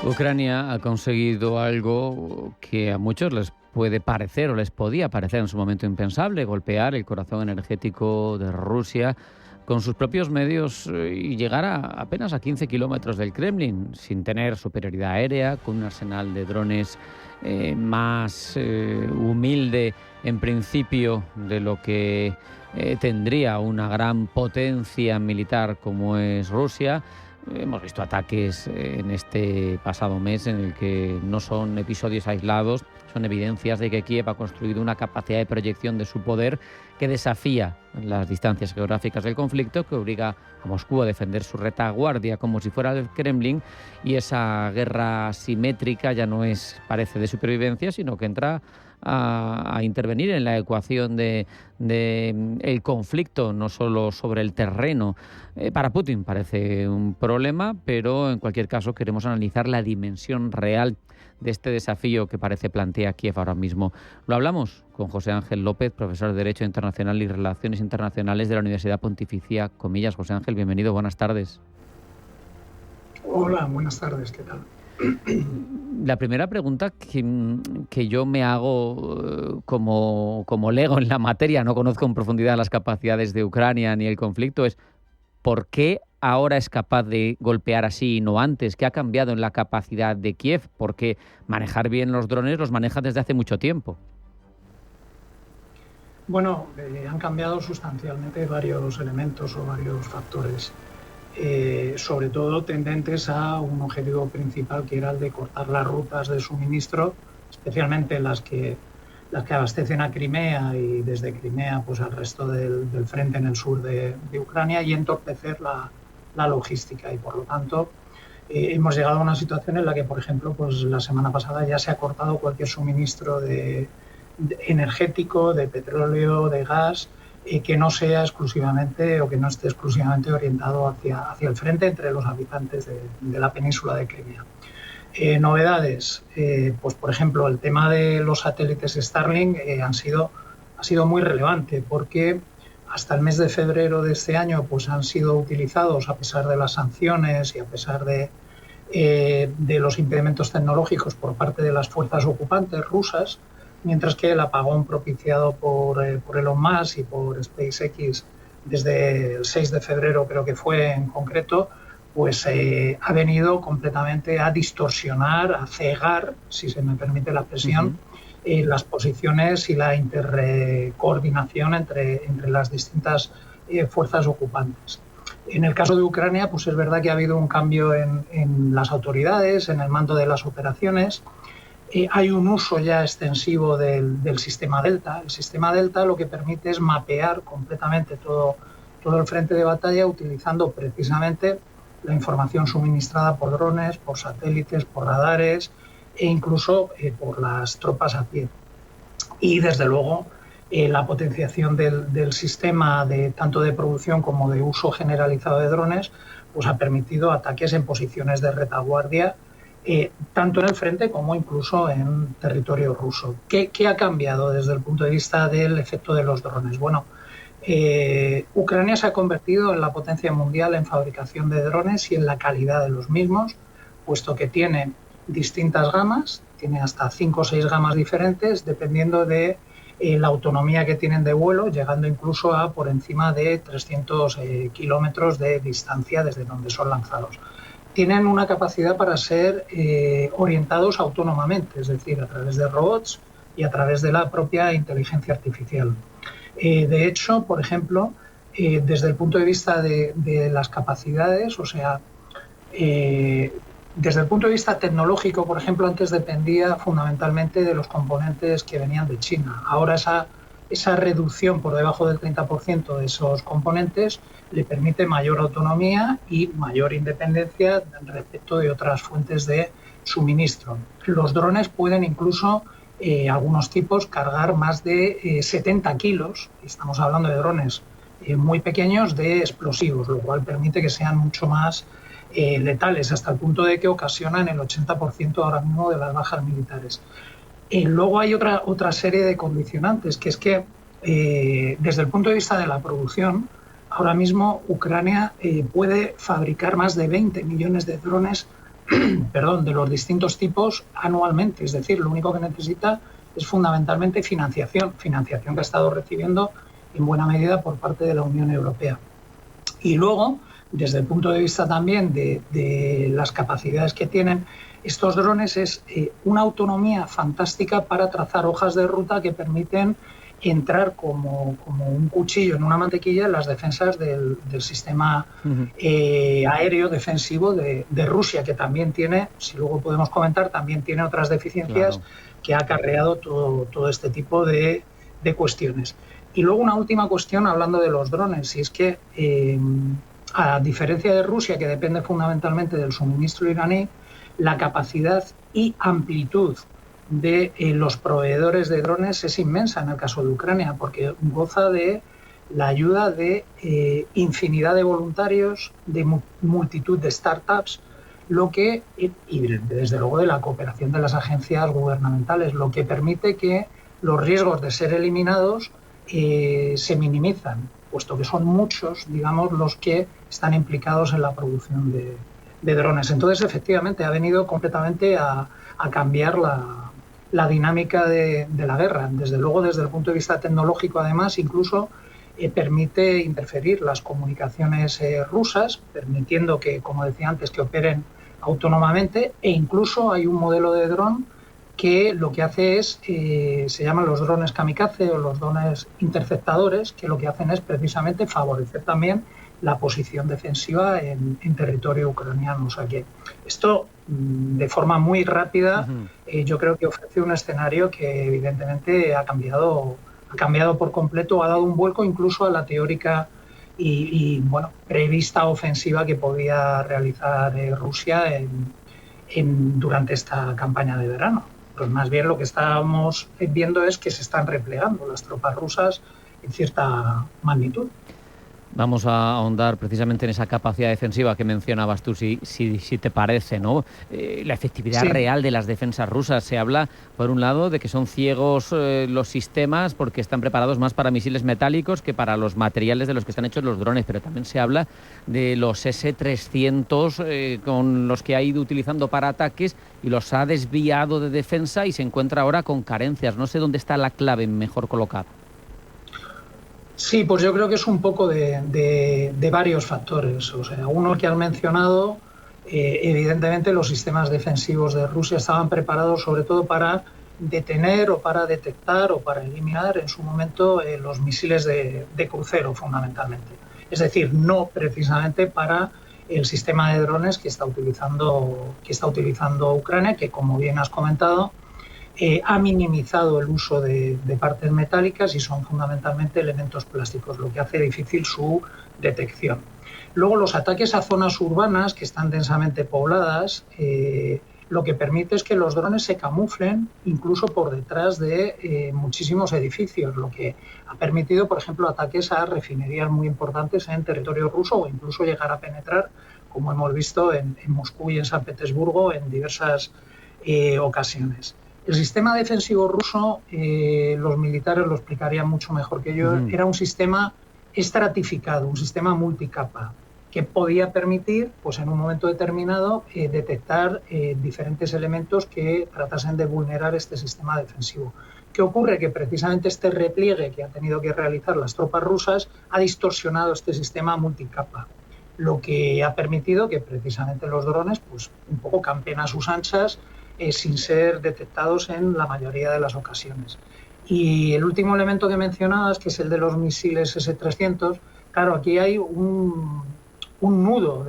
S2: Ucrania ha conseguido algo que a muchos les puede parecer o les podía parecer en su momento impensable: golpear el corazón energético de Rusia con sus propios medios y llegar apenas a 15 kilómetros del Kremlin, sin tener superioridad aérea, con un arsenal de drones más humilde en principio de lo que tendría una gran potencia militar como es Rusia. Hemos visto ataques en este pasado mes en el que no son episodios aislados, son evidencias de que Kiev ha construido una capacidad de proyección de su poder que desafía las distancias geográficas del conflicto, que obliga a Moscú a defender su retaguardia como si fuera el Kremlin, y esa guerra simétrica ya no parece de supervivencia, sino que entra a intervenir en la ecuación de el conflicto, no solo sobre el terreno. Para Putin parece un problema, pero en cualquier caso queremos analizar la dimensión real de este desafío que parece plantea Kiev ahora mismo. Lo hablamos con José Ángel López, profesor de Derecho Internacional y Relaciones Internacionales de la Universidad Pontificia Comillas. José Ángel, bienvenido, buenas tardes.
S20: Hola, buenas tardes, ¿qué tal?
S2: La primera pregunta que yo me hago como lego en la materia, no conozco en profundidad las capacidades de Ucrania ni el conflicto, es ¿por qué ahora es capaz de golpear así y no antes? ¿Qué ha cambiado en la capacidad de Kiev? Porque manejar bien los drones los maneja desde hace mucho tiempo.
S20: Bueno, han cambiado sustancialmente varios elementos o varios factores. Sobre todo tendentes a un objetivo principal, que era el de cortar las rutas de suministro, especialmente las que abastecen a Crimea y desde Crimea pues al resto del frente en el sur de Ucrania, y entorpecer la logística y por lo tanto hemos llegado a una situación en la que, por ejemplo, pues la semana pasada ya se ha cortado cualquier suministro de energético, de petróleo, de gas, que no sea exclusivamente o que no esté exclusivamente orientado hacia el frente entre los habitantes de la península de Crimea. Novedades, pues por ejemplo, el tema de los satélites Starlink ha sido muy relevante porque hasta el mes de febrero de este año pues han sido utilizados a pesar de las sanciones y a pesar de los impedimentos tecnológicos por parte de las fuerzas ocupantes rusas, mientras que el apagón propiciado por Elon Musk y por SpaceX desde el 6 de febrero creo que fue en concreto, pues ha venido completamente a distorsionar, a cegar, si se me permite la expresión, las posiciones y la intercoordinación entre las distintas fuerzas ocupantes. En el caso de Ucrania, pues es verdad que ha habido un cambio en las autoridades, en el mando de las operaciones. Hay un uso ya extensivo del sistema Delta. El sistema Delta lo que permite es mapear completamente todo el frente de batalla utilizando precisamente la información suministrada por drones, por satélites, por radares e incluso por las tropas a pie. Y desde luego la potenciación del sistema tanto de producción como de uso generalizado de drones pues ha permitido ataques en posiciones de retaguardia tanto en el frente como incluso en territorio ruso. ¿Qué ha cambiado desde el punto de vista del efecto de los drones? Bueno, Ucrania se ha convertido en la potencia mundial en fabricación de drones y en la calidad de los mismos, puesto que tiene distintas gamas, tiene hasta 5 o 6 gamas diferentes, dependiendo de la autonomía que tienen de vuelo, llegando incluso a por encima de 300 kilómetros de distancia desde donde son lanzados. Tienen una capacidad para ser orientados autónomamente, es decir, a través de robots y a través de la propia inteligencia artificial. De hecho, por ejemplo, desde el punto de vista de las capacidades, o sea, desde el punto de vista tecnológico, por ejemplo, antes dependía fundamentalmente de los componentes que venían de China. Ahora esa reducción por debajo del 30% de esos componentes le permite mayor autonomía y mayor independencia respecto de otras fuentes de suministro. Los drones pueden incluso, algunos tipos, cargar más de 70 kilos, estamos hablando de drones muy pequeños, de explosivos, lo cual permite que sean mucho más letales, hasta el punto de que ocasionan el 80% ahora mismo de las bajas militares. Luego hay otra serie de condicionantes, que es que desde el punto de vista de la producción, ahora mismo Ucrania puede fabricar más de 20 millones de drones de los distintos tipos anualmente. Es decir, lo único que necesita es fundamentalmente financiación que ha estado recibiendo en buena medida por parte de la Unión Europea. Y luego, desde el punto de vista también de las capacidades que tienen estos drones, es una autonomía fantástica para trazar hojas de ruta que permiten entrar como un cuchillo en una mantequilla en las defensas del sistema aéreo defensivo de Rusia, que también tiene, si luego podemos comentar, también tiene otras deficiencias, claro, que ha acarreado todo este tipo de cuestiones. Y luego una última cuestión hablando de los drones, y es que a diferencia de Rusia, que depende fundamentalmente del suministro iraní, la capacidad y amplitud de los proveedores de drones es inmensa en el caso de Ucrania, porque goza de la ayuda de infinidad de voluntarios, de multitud de startups, y desde luego de la cooperación de las agencias gubernamentales, lo que permite que los riesgos de ser eliminados se minimizan, puesto que son muchos, digamos, los que están implicados en la producción de drones. Entonces, efectivamente, ha venido completamente a cambiar la dinámica de la guerra. Desde luego, desde el punto de vista tecnológico, además, incluso permite interferir las comunicaciones rusas, permitiendo que, como decía antes, que operen autónomamente, e incluso hay un modelo de dron que lo que hace es, se llaman los drones kamikaze o los drones interceptadores, que lo que hacen es precisamente favorecer también la posición defensiva en territorio ucraniano. O sea que esto, de forma muy rápida, yo creo que ofrece un escenario que evidentemente ha cambiado por completo, ha dado un vuelco incluso a la teórica bueno, prevista ofensiva que podía realizar Rusia durante esta campaña de verano. Pues más bien lo que estamos viendo es que se están replegando las tropas rusas en cierta magnitud.
S2: Vamos a ahondar precisamente en esa capacidad defensiva que mencionabas tú, si te parece, ¿no? La efectividad real de las defensas rusas. Se habla, por un lado, de que son ciegos los sistemas porque están preparados más para misiles metálicos que para los materiales de los que están hechos los drones, pero también se habla de los S-300 con los que ha ido utilizando para ataques y los ha desviado de defensa y se encuentra ahora con carencias. No sé dónde está la clave mejor colocada.
S20: Sí, pues yo creo que es un poco de varios factores. O sea, uno que has mencionado, evidentemente los sistemas defensivos de Rusia estaban preparados sobre todo para detener o para detectar o para eliminar en su momento los misiles de crucero fundamentalmente. Es decir, no precisamente para el sistema de drones que está utilizando Ucrania, que como bien has comentado, ha minimizado el uso de partes metálicas y son fundamentalmente elementos plásticos, lo que hace difícil su detección. Luego, los ataques a zonas urbanas que están densamente pobladas, lo que permite es que los drones se camuflen incluso por detrás de muchísimos edificios, lo que ha permitido, por ejemplo, ataques a refinerías muy importantes en territorio ruso o incluso llegar a penetrar, como hemos visto en Moscú y en San Petersburgo en diversas ocasiones. El sistema defensivo ruso, los militares lo explicarían mucho mejor que yo, era un sistema estratificado, un sistema multicapa, que podía permitir, pues en un momento determinado, detectar diferentes elementos que tratasen de vulnerar este sistema defensivo. ¿Qué ocurre? Que precisamente este repliegue que han tenido que realizar las tropas rusas ha distorsionado este sistema multicapa, lo que ha permitido que precisamente los drones, pues un poco campen a sus anchas, sin ser detectados en la mayoría de las ocasiones. Y el último elemento que mencionabas, que es el de los misiles S-300, claro, aquí hay un nudo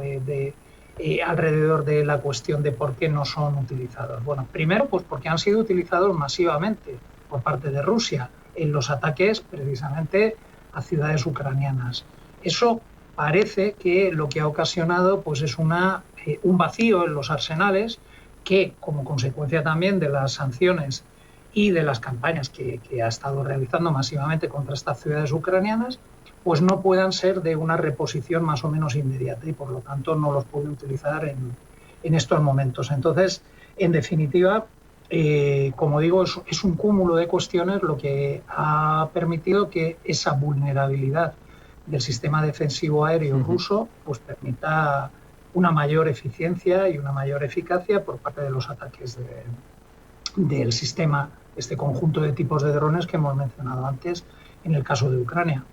S20: alrededor de la cuestión de por qué no son utilizados. Bueno, primero, pues porque han sido utilizados masivamente por parte de Rusia en los ataques precisamente a ciudades ucranianas. Eso parece que lo que ha ocasionado pues es un vacío en los arsenales, que como consecuencia también de las sanciones y de las campañas que ha estado realizando masivamente contra estas ciudades ucranianas, pues no puedan ser de una reposición más o menos inmediata y por lo tanto no los puede utilizar en estos momentos. Entonces, en definitiva, como digo, es un cúmulo de cuestiones lo que ha permitido que esa vulnerabilidad del sistema defensivo aéreo ruso pues permita una mayor eficiencia y una mayor eficacia por parte de los ataques del sistema, este conjunto de tipos de drones que hemos mencionado antes en el caso de Ucrania.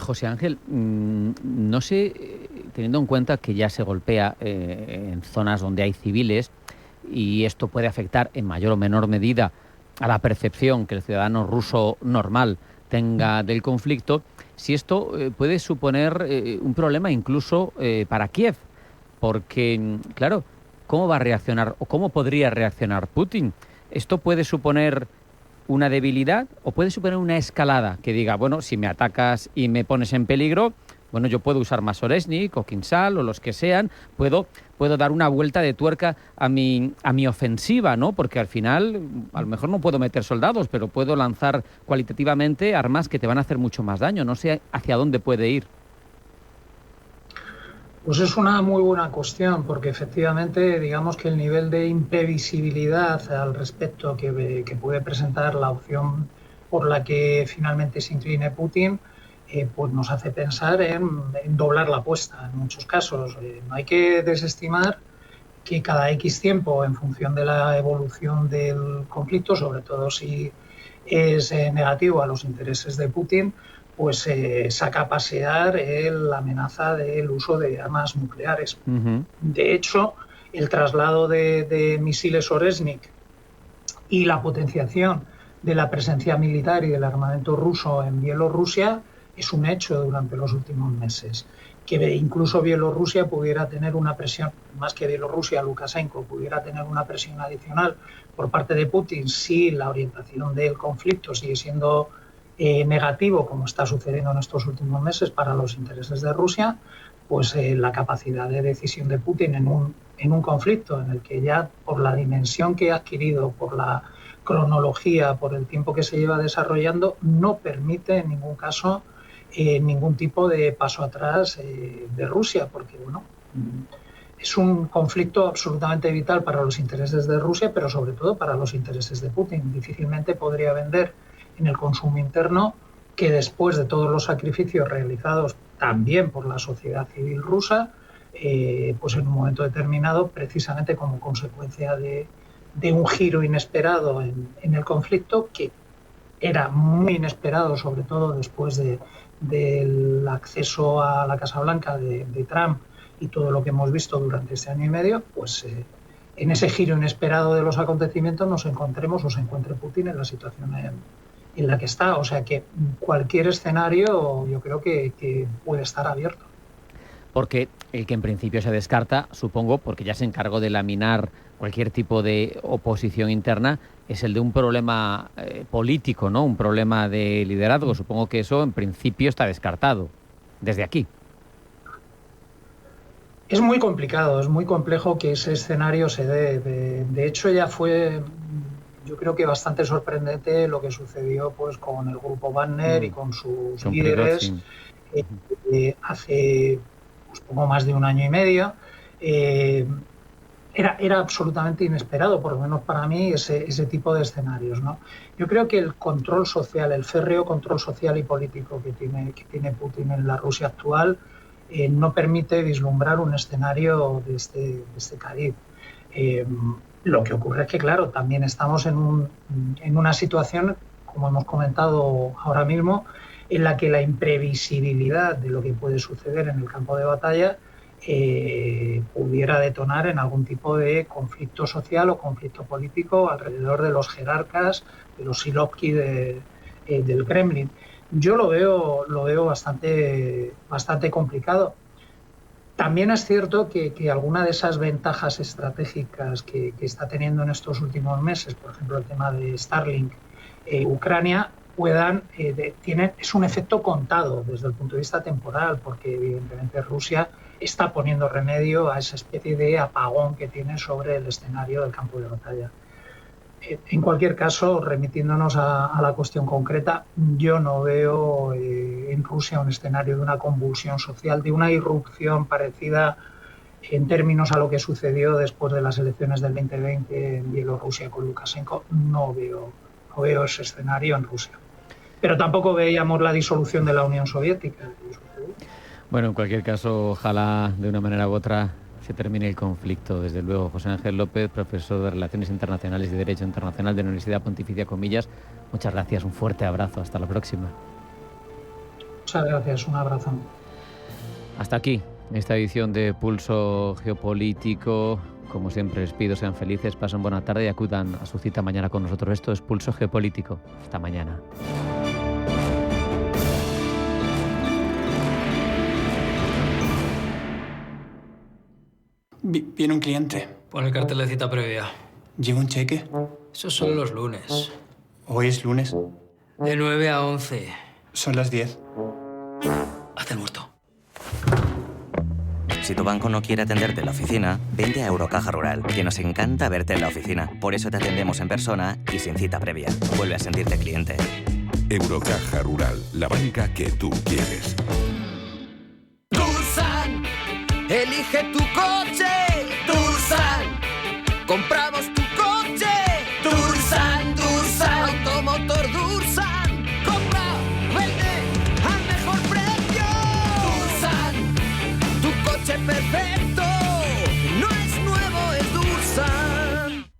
S2: José Ángel, no sé, teniendo en cuenta que ya se golpea en zonas donde hay civiles y esto puede afectar en mayor o menor medida a la percepción que el ciudadano ruso normal tenga del conflicto, si esto puede suponer un problema incluso para Kiev. Porque, claro, ¿cómo va a reaccionar o cómo podría reaccionar Putin? ¿Esto puede suponer una debilidad o puede suponer una escalada que diga, bueno, si me atacas y me pones en peligro, bueno, yo puedo usar más Oreshnik o Kinsal o los que sean, puedo dar una vuelta de tuerca a mi ofensiva, ¿no? Porque al final, a lo mejor no puedo meter soldados, pero puedo lanzar cualitativamente armas que te van a hacer mucho más daño. No sé hacia dónde puede ir.
S20: Pues es una muy buena cuestión, porque efectivamente, digamos que el nivel de imprevisibilidad al respecto que puede presentar la opción por la que finalmente se incline Putin, pues nos hace pensar en doblar la apuesta en muchos casos. No hay que desestimar que cada X tiempo, en función de la evolución del conflicto, sobre todo si es negativo a los intereses de Putin, pues saca a pasear la amenaza del uso de armas nucleares. De hecho, el traslado de misiles Oreshnik y la potenciación de la presencia militar y del armamento ruso en Bielorrusia es un hecho durante los últimos meses. Que incluso Bielorrusia pudiera tener una presión, más que Bielorrusia, Lukashenko pudiera tener una presión adicional por parte de Putin si la orientación del conflicto sigue siendo negativo, como está sucediendo en estos últimos meses para los intereses de Rusia, pues la capacidad de decisión de Putin en un conflicto en el que ya por la dimensión que ha adquirido, por la cronología, por el tiempo que se lleva desarrollando, no permite en ningún caso ningún tipo de paso atrás de Rusia, porque bueno, es un conflicto absolutamente vital para los intereses de Rusia, pero sobre todo para los intereses de Putin. Difícilmente podría vender en el consumo interno que después de todos los sacrificios realizados también por la sociedad civil rusa, pues en un momento determinado, precisamente como consecuencia de un giro inesperado en el conflicto, que era muy inesperado, sobre todo después del acceso a la Casa Blanca de Trump y todo lo que hemos visto durante este año y medio, pues en ese giro inesperado de los acontecimientos nos encontremos o se encuentre Putin en la situación en la que está. O sea que cualquier escenario yo creo que puede estar abierto.
S2: Porque el que en principio se descarta, supongo, porque ya se encargó de laminar cualquier tipo de oposición interna, es el de un problema político, ¿no? Un problema de liderazgo. Supongo que eso en principio está descartado desde aquí.
S20: Es muy complicado, es muy complejo que ese escenario se dé. De hecho, ya fue, yo creo que bastante sorprendente lo que sucedió pues con el grupo Wagner y con sus líderes hace pues, poco más de un año y medio. Era absolutamente inesperado, por lo menos para mí, ese tipo de escenarios, ¿no? Yo creo que el control social, el férreo control social y político que tiene Putin en la Rusia actual, no permite vislumbrar un escenario de este cariz. Lo que ocurre es que, claro, también estamos en una situación, como hemos comentado ahora mismo, en la que la imprevisibilidad de lo que puede suceder en el campo de batalla pudiera detonar en algún tipo de conflicto social o conflicto político alrededor de los jerarcas, de los silovki del Kremlin. Yo lo veo bastante complicado. También es cierto que alguna de esas ventajas estratégicas que está teniendo en estos últimos meses, por ejemplo el tema de Starlink, Ucrania, es un efecto contado desde el punto de vista temporal, porque evidentemente Rusia está poniendo remedio a esa especie de apagón que tiene sobre el escenario del campo de batalla. En cualquier caso, remitiéndonos a la cuestión concreta, yo no veo en Rusia un escenario de una convulsión social, de una irrupción parecida en términos a lo que sucedió después de las elecciones del 2020 en Bielorrusia con Lukashenko. No veo ese escenario en Rusia. Pero tampoco veíamos la disolución de la Unión Soviética.
S2: Bueno, en cualquier caso, ojalá de una manera u otra se termine el conflicto. Desde luego, José Ángel López, profesor de Relaciones Internacionales y Derecho Internacional de la Universidad Pontificia Comillas, muchas gracias, un fuerte abrazo, hasta la próxima.
S20: Muchas gracias, un abrazo.
S2: Hasta aquí esta edición de Pulso Geopolítico. Como siempre les pido, sean felices, pasen buena tarde y acudan a su cita mañana con nosotros. Esto es Pulso Geopolítico. Hasta mañana.
S21: Viene un cliente.
S22: Pon el cartel de cita previa.
S21: ¿Lleva un cheque?
S22: Esos son los lunes.
S21: ¿Hoy es lunes?
S22: De 9 a 11.
S21: Son las 10.
S22: Haz el muerto.
S23: Si tu banco no quiere atenderte en la oficina, vente a Eurocaja Rural, que nos encanta verte en la oficina. Por eso te atendemos en persona y sin cita previa. Vuelve a sentirte cliente.
S8: Eurocaja Rural, la banca que tú quieres.
S24: Dursan, elige tu coche. Dursan, compramos tu coche. Dursan, Dursan, automotor Dursan. Compra, vende al mejor precio. Dursan, tu coche perfecto. No es nuevo, es Dursan.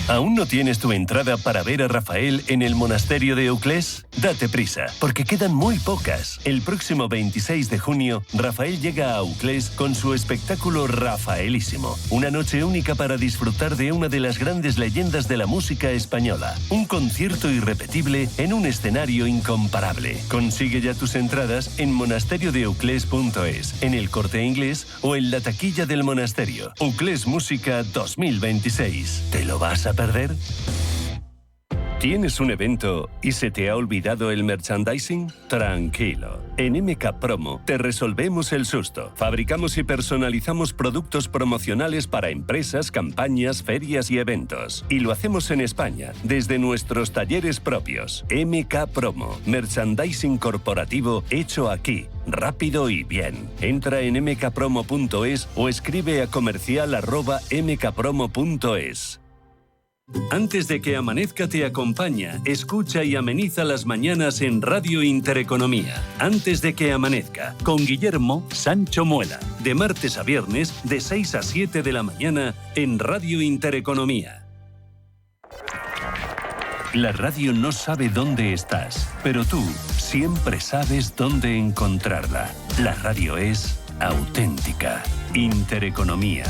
S1: ¿Aún no tienes tu entrada para ver a Rafael en el monasterio de Euclés? Date prisa, porque quedan muy pocas. El próximo 26 de junio, Rafael llega a Euclés con su espectáculo Rafaelísimo. Una noche única para disfrutar de una de las grandes leyendas de la música española. Un concierto irrepetible en un escenario incomparable. Consigue ya tus entradas en monasteriodeeuclés.es, en el Corte Inglés o en la taquilla del monasterio. Euclés Música 2026. ¿Te lo vas a perder? ¿Tienes un evento y se te ha olvidado el merchandising? Tranquilo. En MK Promo te resolvemos el susto. Fabricamos y personalizamos productos promocionales para empresas, campañas, ferias y eventos. Y lo hacemos en España, desde nuestros talleres propios. MK Promo. Merchandising corporativo hecho aquí. Rápido y bien. Entra en mkpromo.es o escribe a comercial@mkpromo.es. Antes de que amanezca te acompaña, escucha y ameniza las mañanas en Radio Intereconomía. Antes de que amanezca, con Guillermo Sancho Muela. De martes a viernes, de 6 a 7 de la mañana, en Radio Intereconomía. La radio no sabe dónde estás, pero tú siempre sabes dónde encontrarla. La radio es auténtica. Intereconomía.